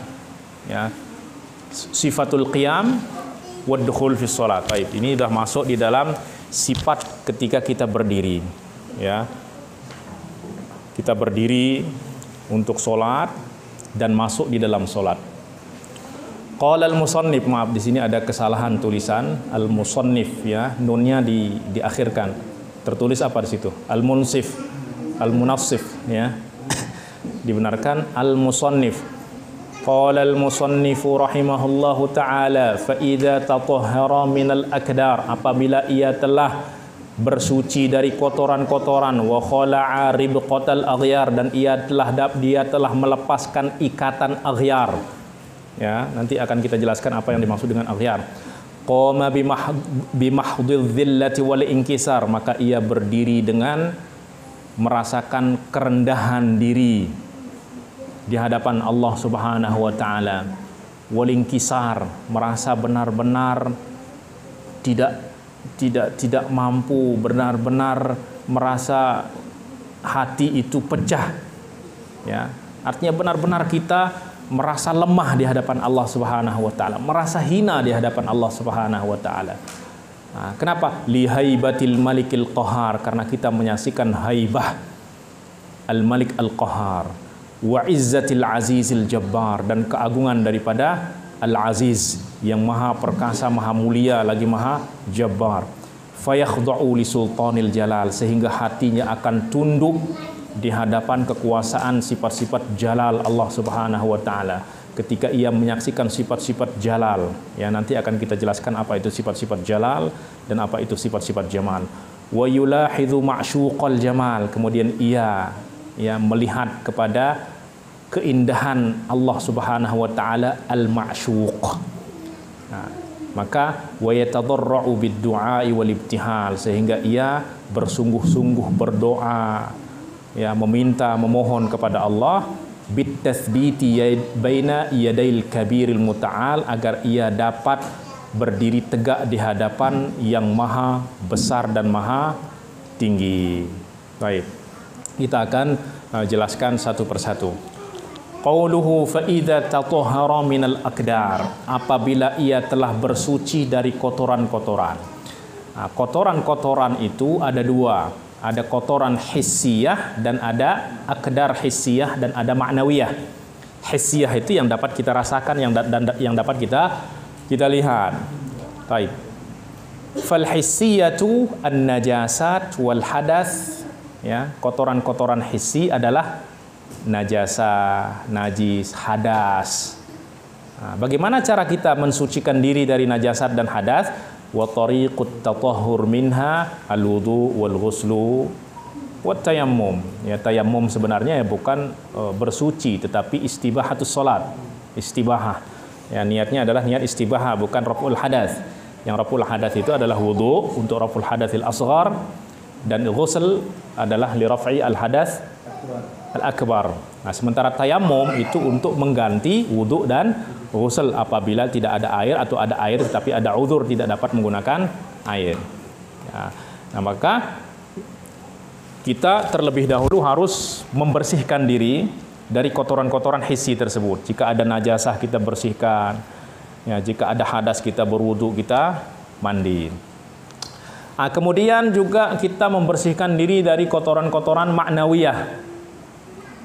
ya, sifatul qiyam waddukhul fi shalat. Baik, ini sudah masuk di dalam sifat ketika kita berdiri, ya. Kita berdiri untuk sholat dan masuk di dalam sholat. Qala al-musannif, maaf di sini ada kesalahan tulisan al-musannif, ya, nunnya diakhirkan. Tertulis apa di situ? Al-munsif, al-munassif, ya. Dibenarkan al-musannif. Qala al-musannifu rahimahullahu ta'ala, fa idza tatahhara minal akdar, apabila ia telah bersuci dari kotoran-kotoran, wa khala'a ribqatal aghyar, dan dia telah melepaskan ikatan aghyar, ya, nanti akan kita jelaskan apa yang dimaksud dengan aghyar. Qama bimahdhil dhillati wal inkisar, maka ia berdiri dengan merasakan kerendahan diri di hadapan Allah Subhanahu wa Ta'ala. Walingkisar, merasa benar-benar tidak mampu, benar-benar merasa hati itu pecah, ya. Artinya benar-benar kita merasa lemah di hadapan Allah Subhanahu wa Ta'ala, merasa hina di hadapan Allah Subhanahu wa Ta'ala. Nah, kenapa? Li haibatil malikil qahar, karena kita menyaksikan haibah al-malik al-qahar, wa izzatil azizil jabbar, dan keagungan daripada al-aziz yang maha perkasa, maha mulia, lagi maha jabbar. Fayakhda'u li sultanil jalal, sehingga hatinya akan tunduk di hadapan kekuasaan sifat-sifat jalal Allah Subhanahu wa Ta'ala. Ketika ia menyaksikan sifat-sifat jalal, ya, nanti akan kita jelaskan apa itu sifat-sifat jalal dan apa itu sifat-sifat jamal. Wa yulahidhu ma'syuqal jamal, kemudian ia, ya, melihat kepada keindahan Allah Subhanahu wa Ta'ala al-ma'syuq. Nah, maka wa yatadarra'u bid-du'a'i wal ibtihal, sehingga ia bersungguh-sungguh berdoa, ya, meminta, memohon kepada Allah, bitathbiti baina yadail kabiril muta'al, agar ia dapat berdiri tegak di hadapan yang maha besar dan maha tinggi. Baik, kita akan jelaskan satu persatu. Qauluhu fa idza tatahhara minal aqdar, apabila ia telah bersuci dari kotoran-kotoran. Kotoran-kotoran itu ada dua, ada kotoran hissiyah dan ada aqdar hissiyah dan ada ma'nawiyah. Hissiyah itu yang dapat kita rasakan, yang dapat kita lihat. Baik. Fal hissiyatu an-najasat wal hadath, ya, kotoran-kotoran hissi adalah najasa, najis, hadas. Bagaimana cara kita mensucikan diri dari najasat dan hadas? Wa tariqut tatahhur minha al-wudu wal ghuslu wat tayammum. Ya, tayammum sebenarnya ya bukan bersuci, tetapi istibahatus salat, istibahah. Ya, niatnya adalah niat istibahah, bukan raf'ul hadas. Yang raf'ul hadas itu adalah wudu untuk raf'ul hadatsil asghar, dan ghusl adalah li raf'i al hadas al-akbar. Nah, sementara tayammum itu untuk mengganti wudu dan ghusl apabila tidak ada air atau ada air tetapi ada uzur tidak dapat menggunakan air. Ya. Nah, maka kita terlebih dahulu harus membersihkan diri dari kotoran-kotoran hissi tersebut. Jika ada najasah kita bersihkan. Ya, jika ada hadas kita berwudu, kita mandi. Kemudian juga kita membersihkan diri dari kotoran-kotoran ma'nawiyah.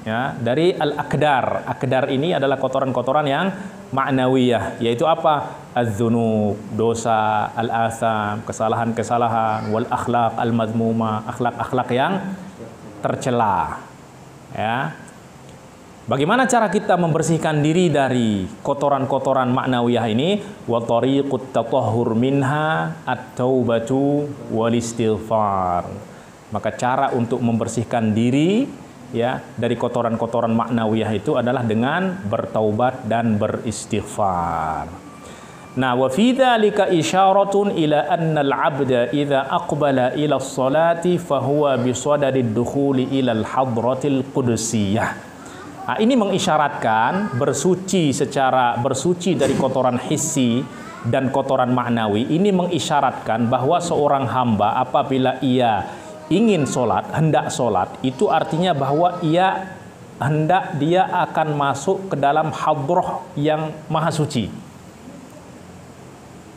Ya, dari al-aqdar. Aqdar ini adalah kotoran-kotoran yang ma'nawiyah, yaitu apa? Az-dzunub, dosa, al-atham, kesalahan-kesalahan, wal akhlaq al-madmuma, akhlak-akhlak yang tercela. Ya. Bagaimana cara kita membersihkan diri dari kotoran-kotoran ma'nawiyah ini? Wa tariqut tatahhur minha at-taubatu wal istighfar. Maka cara untuk membersihkan diri, ya, dari kotoran-kotoran ma'nawiyah itu adalah dengan bertaubat dan beristighfar. Nah, wa fi dzalika isyaratun ila anna al-'abda idza aqbala ila as-salati fa huwa bi sadadid dukhuli ila al-hadratil qudsiyah. Nah, ini mengisyaratkan bersuci dari kotoran hissi dan kotoran ma'nawi. Ini mengisyaratkan bahwa seorang hamba apabila ia ingin sholat, hendak sholat, itu artinya bahwa dia akan masuk ke dalam hadrah yang maha suci.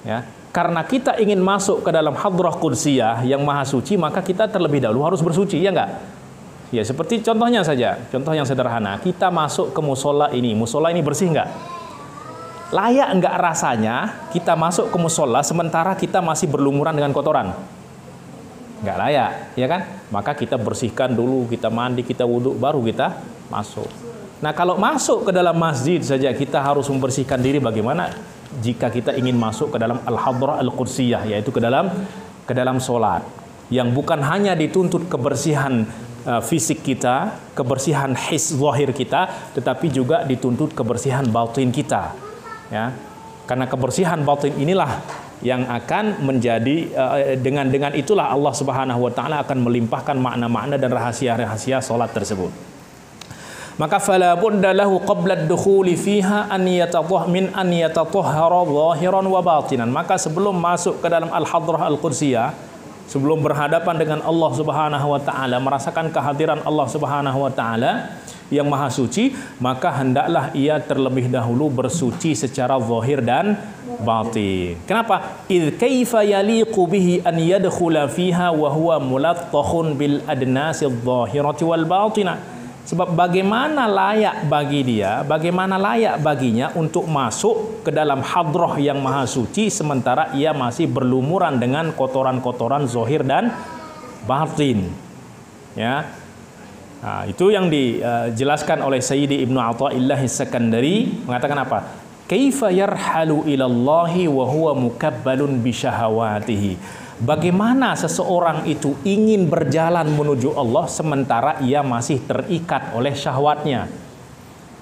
Ya, karena kita ingin masuk ke dalam hadrah qudsiyah yang maha suci, maka kita terlebih dahulu harus bersuci, ya enggak? Ya, seperti contohnya saja, contoh yang sederhana. Kita masuk ke musola ini bersih enggak? Layak enggak rasanya kita masuk ke musola sementara kita masih berlumuran dengan kotoran? Nggak layak, ya kan? Maka kita bersihkan dulu, kita mandi, kita wudhu, baru kita masuk. Nah, kalau masuk ke dalam masjid saja kita harus membersihkan diri, bagaimana jika kita ingin masuk ke dalam al-hadrah al-qudsiyah, yaitu ke dalam sholat, yang bukan hanya dituntut kebersihan fisik kita, kebersihan his zahir kita, tetapi juga dituntut kebersihan batin kita. Ya, karena kebersihan batin inilah yang akan menjadi dengan itulah Allah Subhanahu wa taala akan melimpahkan makna-makna dan rahasia-rahasia salat tersebut. Maka fala budda lahu qabla ad-dukhuli fiha an yatatahhara zahiran wa batinan. Maka sebelum masuk ke dalam al-hadrah al-qudsiyah, sebelum berhadapan dengan Allah Subhanahu wa taala, merasakan kehadiran Allah Subhanahu wa taala yang maha suci, maka hendaklah ia terlebih dahulu bersuci secara zahir dan batin. Kenapa? Idz kaifa yaliqu bihi an yadkhula fiha wa huwa mulattakhun bil adnasi adh-dhahirati wal batinah. Sebab bagaimana layak baginya untuk masuk ke dalam hadrah yang maha suci sementara ia masih berlumuran dengan kotoran-kotoran zahir dan batin. Ya. Nah, itu yang dijelaskan oleh Sayyidi Ibnu Athaillah As-Sakandari, mengatakan apa? Kaifa yarhalu ilallahi wa huwa mukabbalun bi syahawatihi. Bagaimana seseorang itu ingin berjalan menuju Allah sementara ia masih terikat oleh syahwatnya?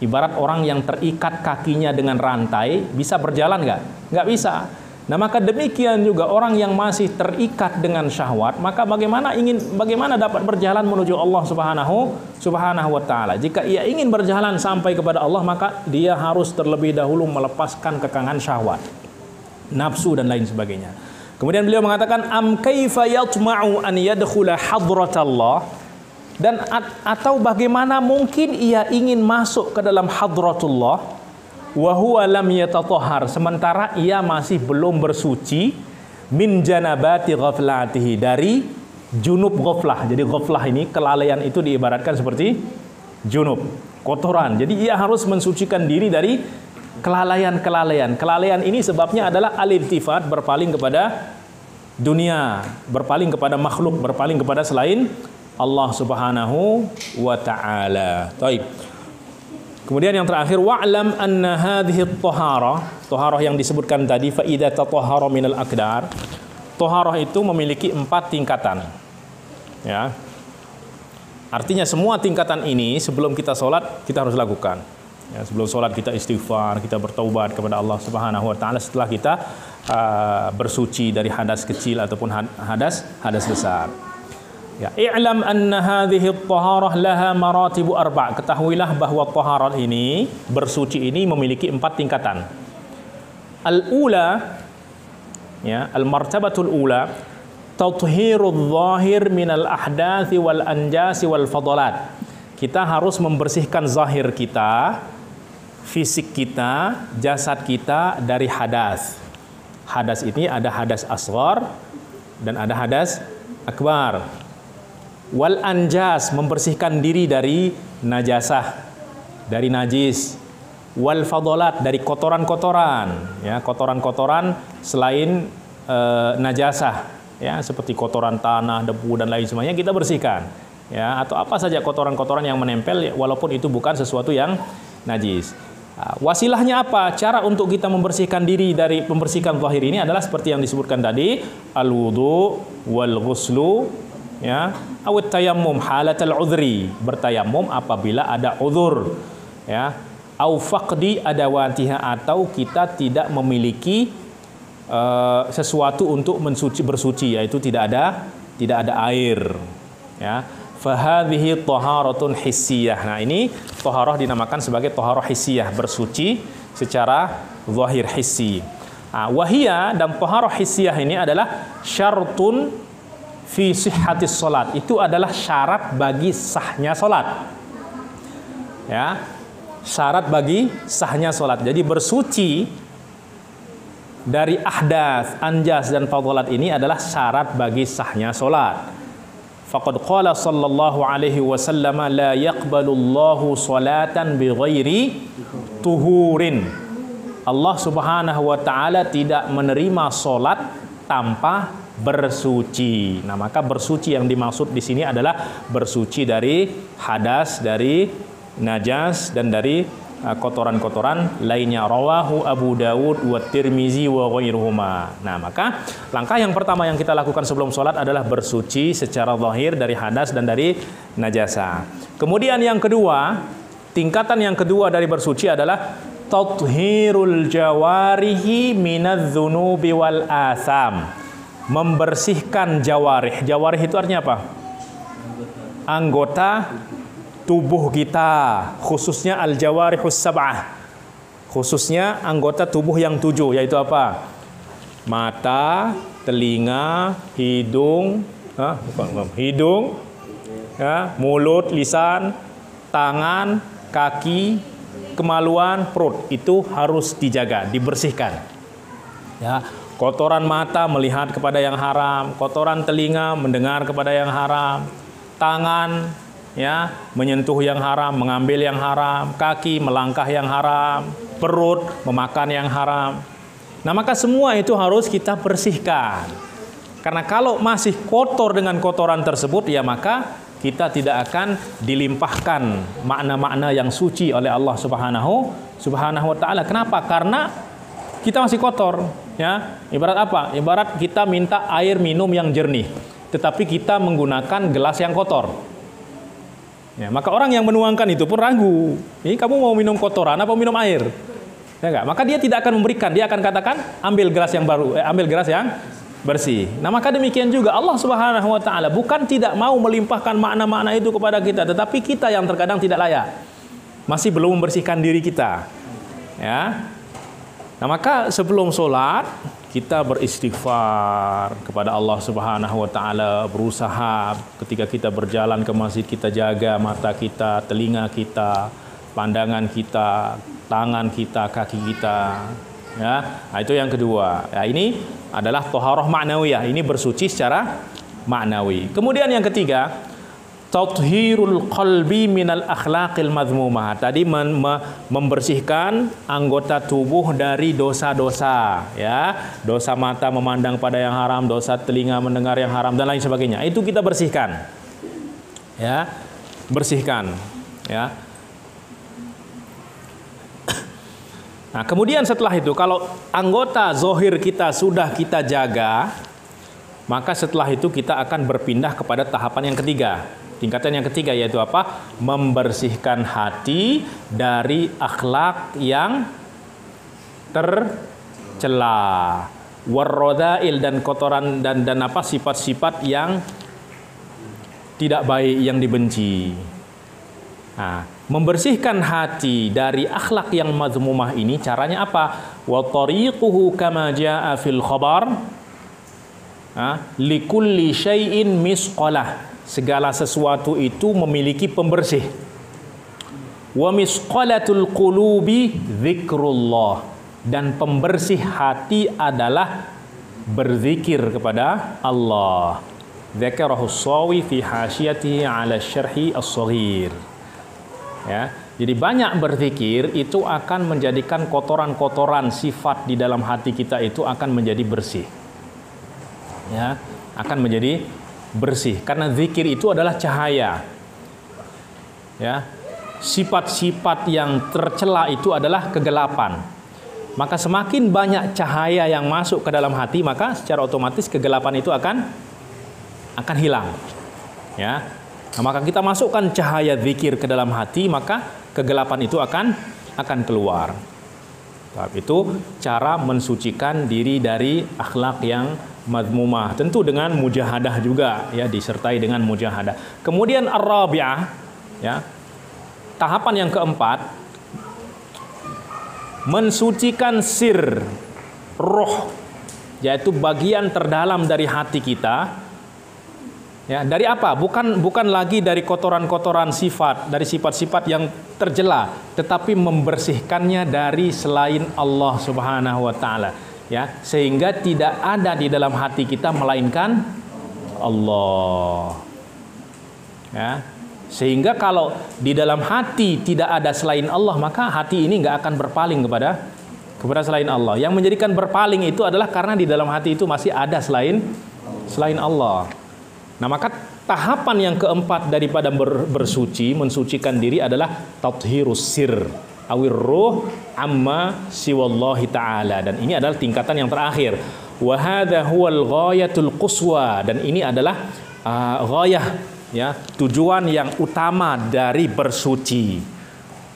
Ibarat orang yang terikat kakinya dengan rantai, bisa berjalan nggak? Nggak bisa. Nah, maka demikian juga orang yang masih terikat dengan syahwat, maka bagaimana dapat berjalan menuju Allah Subhanahu wa taala? Jika ia ingin berjalan sampai kepada Allah, maka dia harus terlebih dahulu melepaskan kekangan syahwat, nafsu dan lain sebagainya. Kemudian beliau mengatakan am kaifa yatma'u an yadkhula hadratallah, dan atau bagaimana mungkin ia ingin masuk ke dalam hadratullah wa huwa lam yatatahhar, sementara ia masih belum bersuci min janabati ghaflatihi, dari junub ghaflah. Jadi ghaflah ini, kelalaian itu diibaratkan seperti junub, kotoran. Jadi ia harus mensucikan diri dari kelalaian-kelalaian. Kelalaian ini sebabnya adalah al-iltifat, berpaling kepada dunia, berpaling kepada makhluk, berpaling kepada selain Allah Subhanahu wa taala. Baik. Kemudian yang terakhir, wa'lam anna hadhihi taharah yang disebutkan tadi, fa idza tatahhara minal aqdar. Taharah itu memiliki 4 tingkatan. Ya. Artinya semua tingkatan ini sebelum kita sholat kita harus lakukan. Ya, sebelum sholat kita istighfar, kita bertaubat kepada Allah Subhanahu wa taala setelah kita bersuci dari hadas kecil ataupun hadas besar. Ya, i'lam anna hadhihi at-taharah laha maratibu 4. Ketahuilah bahwa taharah ini, bersuci ini memiliki 4 tingkatan. Al-ula, ya, al-martabatul ula, tathhirudz zahir minal ahdathi wal anjasi wal fadalat. Kita harus membersihkan zahir kita, fisik kita, jasad kita dari hadas. Hadas ini ada hadas asghar dan ada hadas akbar. Wal anjas, membersihkan diri dari najasah, dari najis. Wal fadalat, dari kotoran-kotoran, ya, kotoran-kotoran selain najasah, ya, seperti kotoran tanah, debu dan lain sebagainya kita bersihkan, ya, atau apa saja kotoran-kotoran yang menempel, ya, walaupun itu bukan sesuatu yang najis. Wasilahnya apa? Cara untuk kita membersihkan diri dari membersihkan zahir ini adalah seperti yang disebutkan tadi, al-wudu wal ghuslu, ya, awat tayammum halatal udhri, bertayamum apabila ada uzur, ya, au faqdi adawatiha, atau kita tidak memiliki sesuatu untuk bersuci, yaitu tidak ada air, ya. Fahadhihi taharatun hissiyah. Nah, ini taharah dinamakan sebagai taharah hissiyah, bersuci secara zahir hissi. Wahia, dan taharah hissiyah ini adalah syartun fi sihhatis salat. Itu adalah syarat bagi sahnya salat. Ya. Syarat bagi sahnya salat. Jadi bersuci dari ahdas, anjas dan fadalat ini adalah syarat bagi sahnya salat. Faqad qala sallallahu alaihi wasallam la yaqbalullahu salatan bighairi tuhurin. Allah Subhanahu wa taala tidak menerima salat tanpa bersuci. Nah, maka bersuci yang dimaksud di sini adalah bersuci dari hadas, dari najas dan dari kotoran-kotoran lainnya. Rawahu Abu Dawud wa Tirmizi wa ghairuhuma. Nah, maka langkah yang pertama yang kita lakukan sebelum sholat adalah bersuci secara zahir dari hadas dan dari najasa. Kemudian yang kedua, tingkatan yang kedua dari bersuci adalah tathhirul jawarihi minadz-dzunubi wal atham. Membersihkan jawarih. Jawarih itu artinya apa? Anggota tubuh kita, khususnya al-jawarihus sab'ah, khususnya anggota tubuh yang 7, yaitu apa? Mata, telinga, hidung, ya, mulut, lisan, tangan, kaki, kemaluan, perut. Itu harus dijaga, dibersihkan. Ya, kotoran mata melihat kepada yang haram, kotoran telinga mendengar kepada yang haram, tangan, ya, menyentuh yang haram, mengambil yang haram, kaki melangkah yang haram, perut memakan yang haram. Nah, maka semua itu harus kita bersihkan. Karena kalau masih kotor dengan kotoran tersebut, ya maka kita tidak akan dilimpahkan makna-makna yang suci oleh Allah Subhanahu wa taala. Kenapa? Karena kita masih kotor, ya. Ibarat apa? Ibarat kita minta air minum yang jernih, tetapi kita menggunakan gelas yang kotor. Ya, maka orang yang menuangkan itu pun ragu. Ini kamu mau minum kotoran apa minum air? Ya enggak? Maka dia tidak akan memberikan, dia akan katakan ambil gelas yang baru, ambil gelas yang bersih. Nah, maka demikian juga Allah Subhanahu wa taala bukan tidak mau melimpahkan makna-makna itu kepada kita, tetapi kita yang terkadang tidak layak. Masih belum membersihkan diri kita. Ya. Nah, maka sebelum sholat kita beristighfar kepada Allah Subhanahu wa taala, berusaha ketika kita berjalan ke masjid kita jaga mata kita, telinga kita, pandangan kita, tangan kita, kaki kita. Ya, nah, itu yang kedua. Ya, ini adalah thaharah ma'nawiyah. Ini bersuci secara maknawi. Kemudian yang ketiga, tathhirul qalbi minal akhlaqil madhmumah. Tadi membersihkan anggota tubuh dari dosa-dosa, ya. Dosa mata memandang pada yang haram, dosa telinga mendengar yang haram dan lain sebagainya. Itu kita bersihkan. Ya. Bersihkan, ya. Nah, kemudian setelah itu kalau anggota zohir kita sudah kita jaga, maka setelah itu kita akan berpindah kepada tahapan yang ketiga. Tingkatan yang ketiga yaitu apa? Membersihkan hati dari akhlak yang tercela, warrodail dan kotoran dan apa sifat-sifat yang tidak baik yang dibenci. Nah, membersihkan hati dari akhlak yang mazmumah ini caranya apa? Wa tariquhu kama jaa fil khabar. Likulli syai'in misqalah. Segala sesuatu itu memiliki pembersih. Wa misqalatul qulubi dzikrullah. Dan pembersih hati adalah berzikir kepada Allah. Dzakarahu Shawi fi hasyatihi 'ala syarhi as-shaghir. Ya, jadi banyak berzikir itu akan menjadikan kotoran-kotoran sifat di dalam hati kita itu akan menjadi bersih. Ya, akan menjadi bersih karena zikir itu adalah cahaya. Ya, sifat-sifat yang tercela itu adalah kegelapan. Maka semakin banyak cahaya yang masuk ke dalam hati, maka secara otomatis kegelapan itu akan hilang. Ya. Nah, maka kita masukkan cahaya zikir ke dalam hati, maka kegelapan itu akan keluar. Itu cara mensucikan diri dari akhlak yang madmumah. Tentu dengan mujahadah juga, ya, disertai dengan mujahadah. Kemudian ar-rabi'ah, ya. Tahapan yang keempat, mensucikan sir, roh, yaitu bagian terdalam dari hati kita. Ya, dari apa? Bukan lagi dari kotoran-kotoran sifat, dari sifat-sifat yang tercela, tetapi membersihkannya dari selain Allah Subhanahu wa taala, ya, sehingga tidak ada di dalam hati kita melainkan Allah. Ya. Sehingga kalau di dalam hati tidak ada selain Allah, maka hati ini nggak akan berpaling kepada selain Allah. Yang menjadikan berpaling itu adalah karena di dalam hati itu masih ada selain Allah. Nah, maka tahapan yang keempat daripada bersuci, mensucikan diri adalah tathhirus sir awir ruh amma siwallahi ta'ala. Dan ini adalah tingkatan yang terakhir. Wa hadha huwal ghayatul quswa. Dan ini adalah ghayah, ya, tujuan yang utama dari bersuci,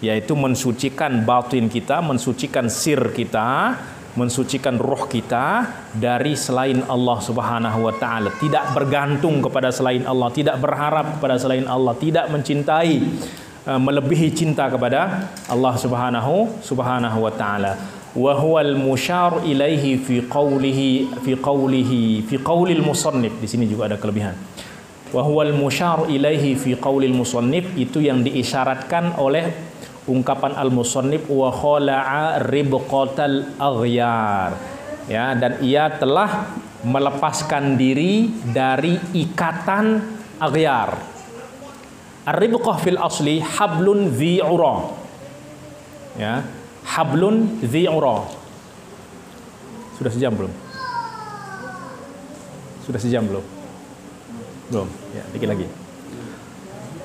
yaitu mensucikan batin kita, mensucikan sir kita, mensucikan roh kita dari selain Allah Subhanahu wa taala, tidak bergantung kepada selain Allah, tidak berharap kepada selain Allah, tidak mencintai melebihi cinta kepada Allah Subhanahu wa taala. Wa huwal musyar ilaihi fi qaulil musannif. Di sini juga ada kelebihan. Wa huwal musyar ilaihi fi qaulil musannif, itu yang diisyaratkan oleh ungkapan al-musannif wa khala'a ribqatal aghyar, ya, dan ia telah melepaskan diri dari ikatan aghyar. Ar-ribqah fil asli hablun dhi'ura, ya, hablun dhi'ura. Sudah sejam belum? Belum, ya, dikit lagi.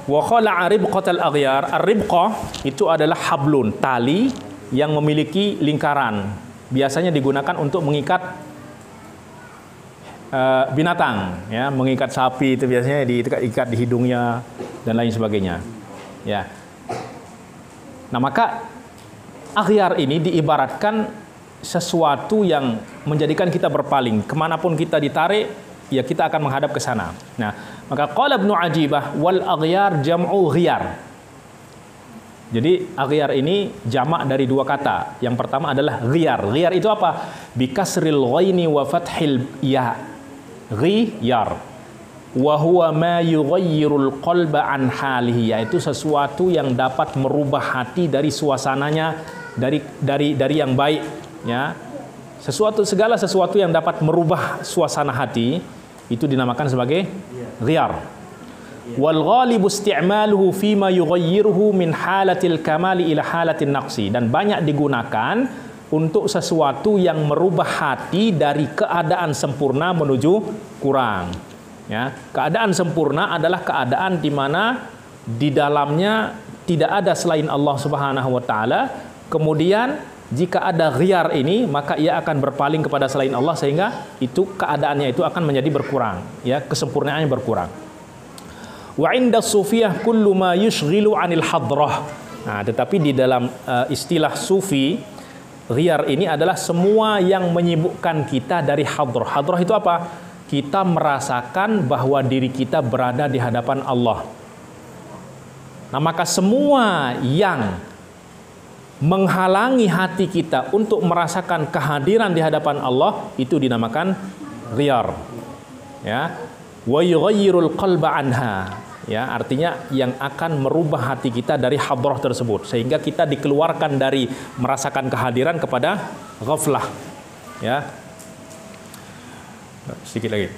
Wa khala'a ribqatal aghyar. Ar-ribqah itu adalah hablun, tali yang memiliki lingkaran. Biasanya digunakan untuk mengikat binatang, ya, mengikat sapi itu biasanya diikat di hidungnya dan lain sebagainya. Ya. Nah, maka aghyar ini diibaratkan sesuatu yang menjadikan kita berpaling. Kemanapun kita ditarik, ya kita akan menghadap ke sana. Nah, maka qala Ibnu Ajibah wal aghyar jam'u ghiyar. Jadi aghyar ini jamak dari dua kata. Yang pertama adalah ghiyar. Ghiyar itu apa? Bikasril ghaini wa fathil ya. Ghiyar. Wa huwa ma yughayyirul qalba an halihi, yaitu sesuatu yang dapat merubah hati dari suasananya, dari yang baik, ya. Segala sesuatu yang dapat merubah suasana hati itu dinamakan sebagai ghiyar. Wal ghalibu isti'maluhu fima yughayyiruhu min halatil kamali ila halatin naqsi, dan banyak digunakan untuk sesuatu yang merubah hati dari keadaan sempurna menuju kurang. Ya, keadaan sempurna adalah keadaan di mana di dalamnya tidak ada selain Allah Subhanahu wa taala. Kemudian jika ada ghiyar ini, maka ia akan berpaling kepada selain Allah, sehingga itu keadaannya itu akan menjadi berkurang, ya, kesempurnaannya berkurang. Wa 'inda sufiyah kullu ma yushghilu 'anil hadrah. Nah, tetapi di dalam istilah sufi, ghiyar ini adalah semua yang menyibukkan kita dari hadrah. Hadrah itu apa? Kita merasakan bahwa diri kita berada di hadapan Allah. Nah, maka semua yang menghalangi hati kita untuk merasakan kehadiran di hadapan Allah itu dinamakan ghiyar. Ya, wa yughayyirul qalba anha. Ya, artinya yang akan merubah hati kita dari hadrah tersebut, sehingga kita dikeluarkan dari merasakan kehadiran kepada ghaflah. Ya. Sedikit lagi.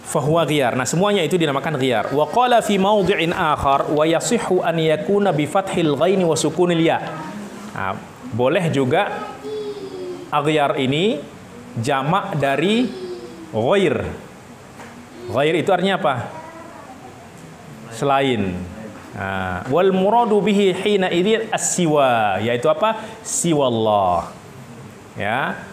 Fahuwa ghiyar. Nah, semuanya itu dinamakan ghiyar. Wa qala fi mawdhi'in akhar wa yasihhu an yakuna bi fathil ghaini wa sukunil ya. Nah, boleh juga aghyar ini jamak dari ghair. Ghair itu artinya apa? Selain. Nah, wal muradu bihi hina idzin as-siwa, yaitu apa? Siwallah. Ya.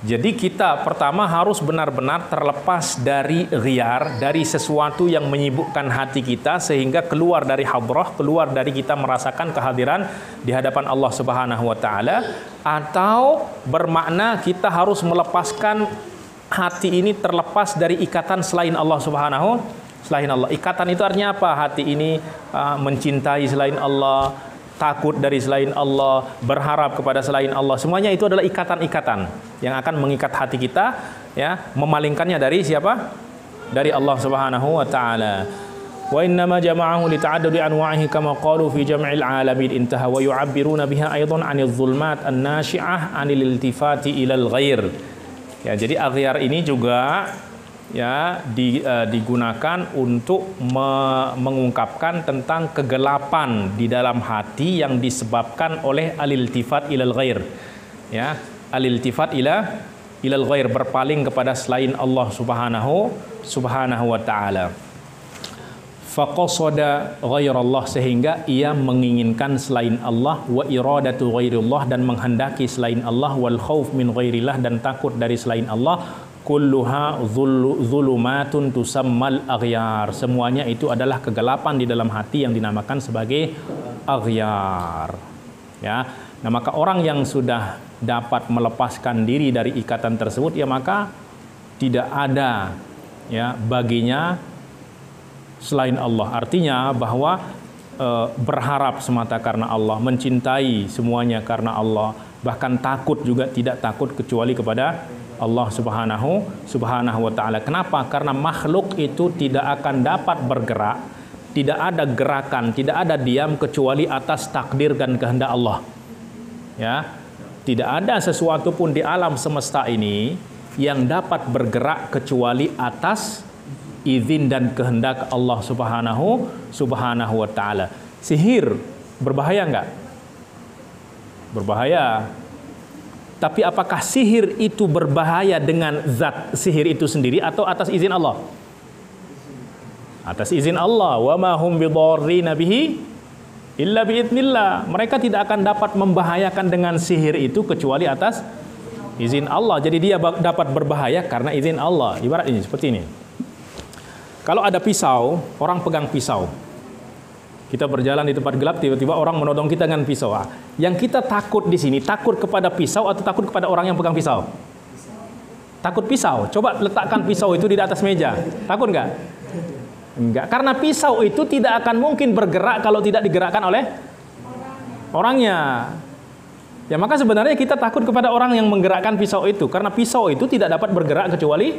Jadi kita pertama harus benar-benar terlepas dari ghiyar, dari sesuatu yang menyibukkan hati kita sehingga keluar dari hadrah, keluar dari kita merasakan kehadiran di hadapan Allah Subhanahu wa taala, atau bermakna kita harus melepaskan hati ini terlepas dari ikatan selain Allah Subhanahu, selain Allah. Ikatan itu artinya apa? Hati ini mencintai selain Allah, takut dari selain Allah, berharap kepada selain Allah. Semuanya itu adalah ikatan-ikatan yang akan mengikat hati kita, ya, memalingkannya dari siapa? Dari Allah Subhanahu wa taala. Wa innama jama'ahu li ta'addudi anwa'ihi kama qalu fi jam'il 'alamin intaha wa yu'abbiruna biha aidan 'anil zulmat an-nashi'ah 'anil iltifati ilal ghair. Ya, jadi aghyar ini juga ya digunakan untuk mengungkapkan tentang kegelapan di dalam hati yang disebabkan oleh al-iltifat ilal ghair. Ya, al-iltifat ilal ghair, berpaling kepada selain Allah Subhanahu wa taala. Faqasada ghairallah, sehingga ia menginginkan selain Allah, wa iradatu ghairillah, dan menghendaki selain Allah, wal khauf min ghairillah, dan takut dari selain Allah. Kulluha zulumatun tusammal aghyar. Semuanya itu adalah kegelapan di dalam hati yang dinamakan sebagai aghyar. Ya. Nah, maka orang yang sudah dapat melepaskan diri dari ikatan tersebut, ya maka tidak ada, ya, baginya selain Allah. Artinya bahwa berharap semata karena Allah, mencintai semuanya karena Allah, bahkan takut juga tidak takut kecuali kepada Allah Subhanahu wa taala. Kenapa? Karena makhluk itu tidak akan dapat bergerak, tidak ada gerakan, tidak ada diam kecuali atas takdir dan kehendak Allah. Ya, tidak ada sesuatu pun di alam semesta ini yang dapat bergerak kecuali atas izin dan kehendak Allah Subhanahu wa taala. Sihir berbahaya enggak? Berbahaya. Tapi apakah sihir itu berbahaya dengan zat sihir itu sendiri atau atas izin Allah? Atas izin Allah. Wa ma hum bidarrina bihi illa biidznillah. Mereka tidak akan dapat membahayakan dengan sihir itu kecuali atas izin Allah. Jadi dia dapat berbahaya karena izin Allah. Ibarat ini seperti ini. Kalau ada pisau, orang pegang pisau. Kita berjalan di tempat gelap, tiba-tiba orang menodong kita dengan pisau. Yang kita takut di sini, takut kepada pisau atau takut kepada orang yang pegang pisau? Takut pisau. Coba letakkan pisau itu di atas meja. Takut nggak? Enggak. Karena pisau itu tidak akan mungkin bergerak kalau tidak digerakkan oleh orangnya. Ya maka sebenarnya kita takut kepada orang yang menggerakkan pisau itu. Karena pisau itu tidak dapat bergerak kecuali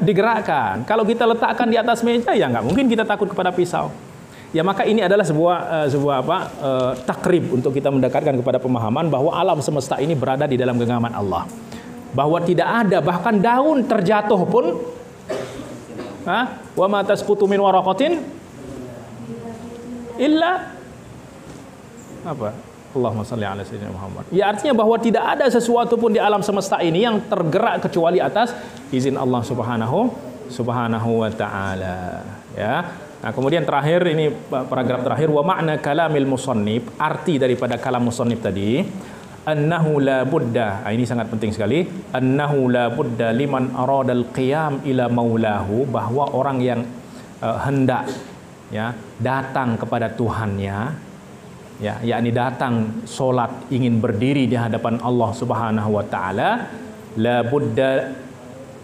digerakkan. Kalau kita letakkan di atas meja, ya nggak mungkin kita takut kepada pisau. Ya maka ini adalah sebuah takrib untuk kita mendekatkan kepada pemahaman bahwa alam semesta ini berada di dalam genggaman Allah. Bahwa tidak ada bahkan daun terjatuh pun, wa ma tasqutu min waraqatin illa apa? Allahumma shalli ala sayyidina Muhammad. Ya artinya bahwa tidak ada sesuatu pun di alam semesta ini yang tergerak kecuali atas izin Allah Subhanahu wa taala. Ya. Nah, kemudian terakhir ini paragraf terakhir, wa ma'na kalamil musannif, arti daripada kalam musannif tadi, annahu la budda, ini sangat penting sekali, annahu la budda liman aradal qiyam ila maulahu, bahwa orang yang hendak ya datang kepada Tuhannya, ya yakni datang salat ingin berdiri di hadapan Allah Subhanahu wa taala, la budda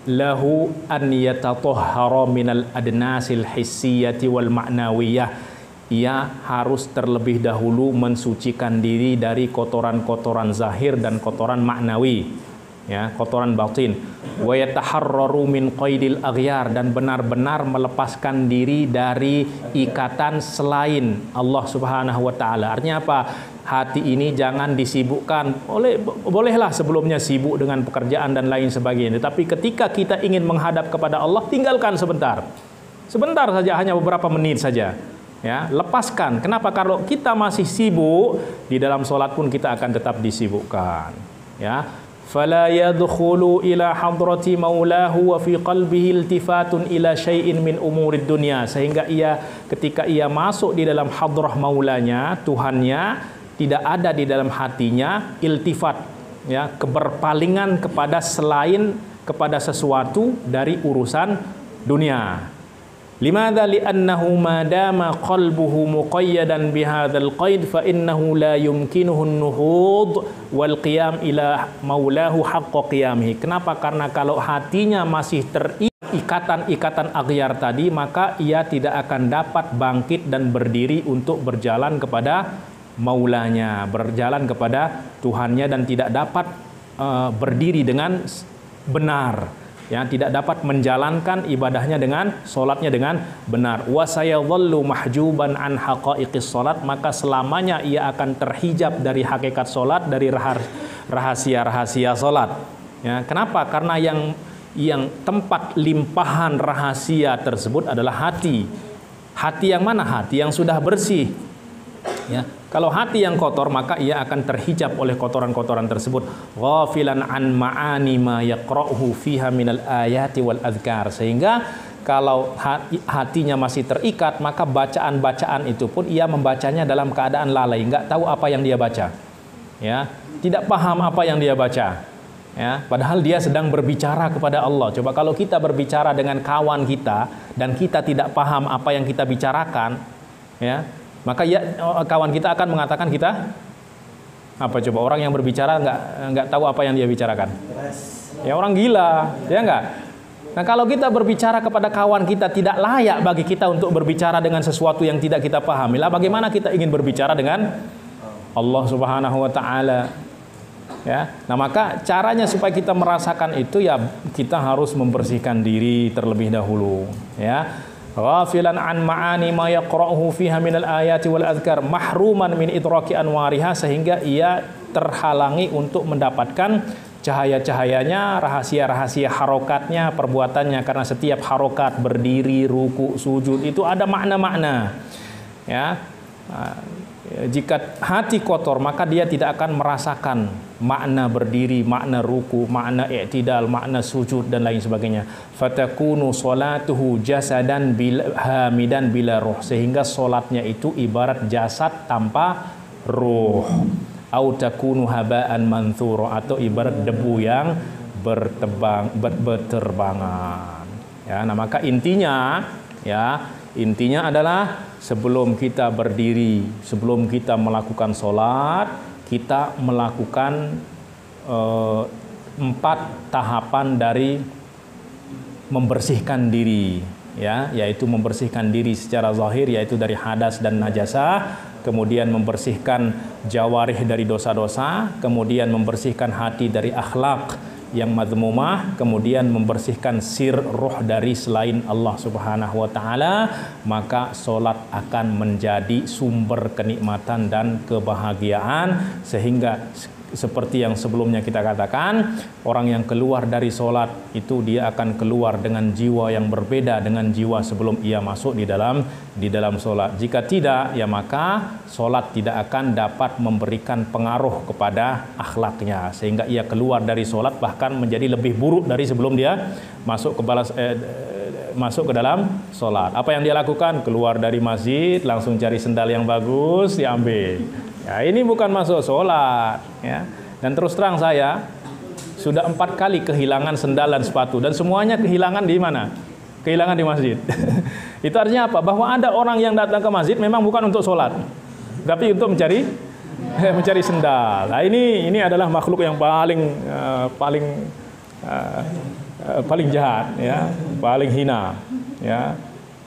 lahu an yatatahhara minal adnasil hissiyati wal ma'nawiyah. Ia harus terlebih dahulu mensucikan diri dari kotoran-kotoran zahir dan kotoran maknawi, ya, kotoran batin. Wa yataharraru min qaidil aghyar, dan benar-benar melepaskan diri dari ikatan selain Allah Subhanahu wa taala. Artinya apa? Hati ini jangan disibukkan. Bolehlah sebelumnya sibuk dengan pekerjaan dan lain sebagainya. Tetapi ketika kita ingin menghadap kepada Allah, tinggalkan sebentar. Sebentar saja, hanya beberapa menit saja. Ya, lepaskan. Kenapa? Kalau kita masih sibuk, di dalam sholat pun kita akan tetap disibukkan. Ya. Fala yadkhulu ila hadrati maulahu wa fi qalbihi iltifatun ila syai'in min umurid dunya, sehingga ia ketika ia masuk di dalam hadrah maulanya, Tuhannya, tidak ada di dalam hatinya iltifat, ya, keberpalingan kepada selain kepada sesuatu dari urusan dunia. Limadha li'annahu madama qalbuhu muqayyadan bihadzal qaid fa innahu la yumkinuhu an-nuhud wal qiyam ila maulahu haqqa qiyamihi. Kenapa? Karena kalau hatinya masih ikatan-ikatan aghyar tadi, maka ia tidak akan dapat bangkit dan berdiri untuk berjalan kepada maulanya, berjalan kepada Tuhannya, dan tidak dapat berdiri dengan benar. Ya, tidak dapat menjalankan ibadahnya dengan sholatnya dengan benar. Wa sayadhallu mahjuban an haqaiqis sholat, maka selamanya ia akan terhijab dari hakikat sholat, dari rahasia-rahasia sholat. Ya, kenapa? Karena yang tempat limpahan rahasia tersebut adalah hati. Hati yang mana? Hati yang sudah bersih. Ya, kalau hati yang kotor, maka ia akan terhijab oleh kotoran-kotoran tersebut. Ghafilan an ma'ani ma yaqra'uhu fiha minal ayati wal adhkar. Sehingga kalau hatinya masih terikat, maka bacaan-bacaan itu pun ia membacanya dalam keadaan lalai, enggak tahu apa yang dia baca. Ya, tidak paham apa yang dia baca. Ya, padahal dia sedang berbicara kepada Allah. Coba kalau kita berbicara dengan kawan kita dan kita tidak paham apa yang kita bicarakan, ya, maka ya, kawan kita akan mengatakan kita apa? Coba orang yang berbicara nggak tahu apa yang dia bicarakan, ya orang gila, ya nggak? Nah, kalau kita berbicara kepada kawan kita tidak layak bagi kita untuk berbicara dengan sesuatu yang tidak kita pahami, lah bagaimana kita ingin berbicara dengan Allah Subhanahu wa taala? Ya. Nah, maka caranya supaya kita merasakan itu, ya kita harus membersihkan diri terlebih dahulu, ya. Ghafilan an ma'ani ma yaqra'uhu fiha minal ayati wal azkar, mahruman min idraki anwariha, sehingga ia terhalangi untuk mendapatkan cahaya-cahayanya, rahasia-rahasia harokatnya, perbuatannya, karena setiap harokat, berdiri, ruku, sujud itu ada makna-makna. Ya. Jika hati kotor, maka dia tidak akan merasakan makna berdiri, makna ruku, makna i'tidal, makna sujud dan lain sebagainya. Fatakunu salatuhu jasadan hamidan bila ruh, sehingga solatnya itu ibarat jasad tanpa ruh. Au takunu haba'an manthura, atau ibarat debu yang berterbangan. Ya, nah maka intinya adalah sebelum kita berdiri, sebelum kita melakukan sholat, kita melakukan 4 tahapan dari membersihkan diri, ya, yaitu membersihkan diri secara zahir, yaitu dari hadas dan najasah, kemudian membersihkan jawarih dari dosa-dosa, kemudian membersihkan hati dari akhlak yang madmumah, kemudian membersihkan sir roh dari selain Allah Subhanahu wa taala, maka solat akan menjadi sumber kenikmatan dan kebahagiaan. Sehingga seperti yang sebelumnya kita katakan, orang yang keluar dari solat itu dia akan keluar dengan jiwa yang berbeda dengan jiwa sebelum ia masuk di dalam solat. Jika tidak, ya maka solat tidak akan dapat memberikan pengaruh kepada akhlaknya, sehingga ia keluar dari solat bahkan menjadi lebih buruk dari sebelum dia masuk ke dalam solat. Apa yang dia lakukan? Keluar dari masjid langsung cari sendal yang bagus diambil. Ya, ini bukan masuk sholat, ya. Dan terus terang saya sudah 4 kali kehilangan sendal dan sepatu, dan semuanya kehilangan di mana? Kehilangan di masjid. Itu artinya apa? Bahwa ada orang yang datang ke masjid memang bukan untuk sholat, tapi untuk mencari sendal. Nah, ini adalah makhluk yang paling jahat, ya, paling hina, ya.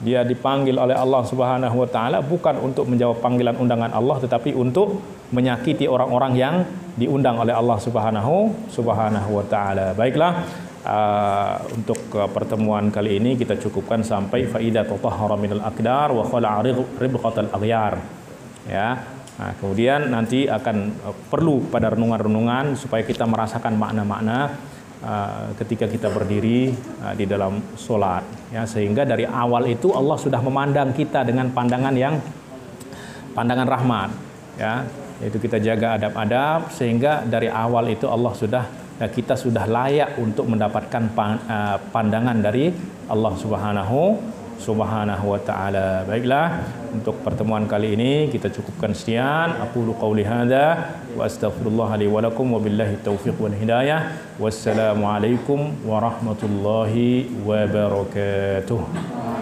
Dia dipanggil oleh Allah Subhanahu wa taala bukan untuk menjawab panggilan undangan Allah, tetapi untuk menyakiti orang-orang yang diundang oleh Allah Subhanahu wa taala. Baiklah, untuk pertemuan kali ini kita cukupkan sampai faida tatahhara minal aqdar wa khala'a ribqatal aghyar. Ya. Nah, kemudian nanti akan perlu pada renungan-renungan supaya kita merasakan makna-makna ketika kita berdiri di dalam solat, ya, sehingga dari awal itu Allah sudah memandang kita dengan pandangan rahmat, ya, yaitu kita jaga adab-adab, sehingga dari awal itu kita sudah layak untuk mendapatkan pandangan dari Allah Subhanahu wa taala. Baiklah, untuk pertemuan kali ini kita cukupkan sekian. Aqulu qauli hadza wa astaghfirullah li wa lakum wa billahi taufiq wal hidayah. Wassalamu alaikum warahmatullahi wabarakatuh.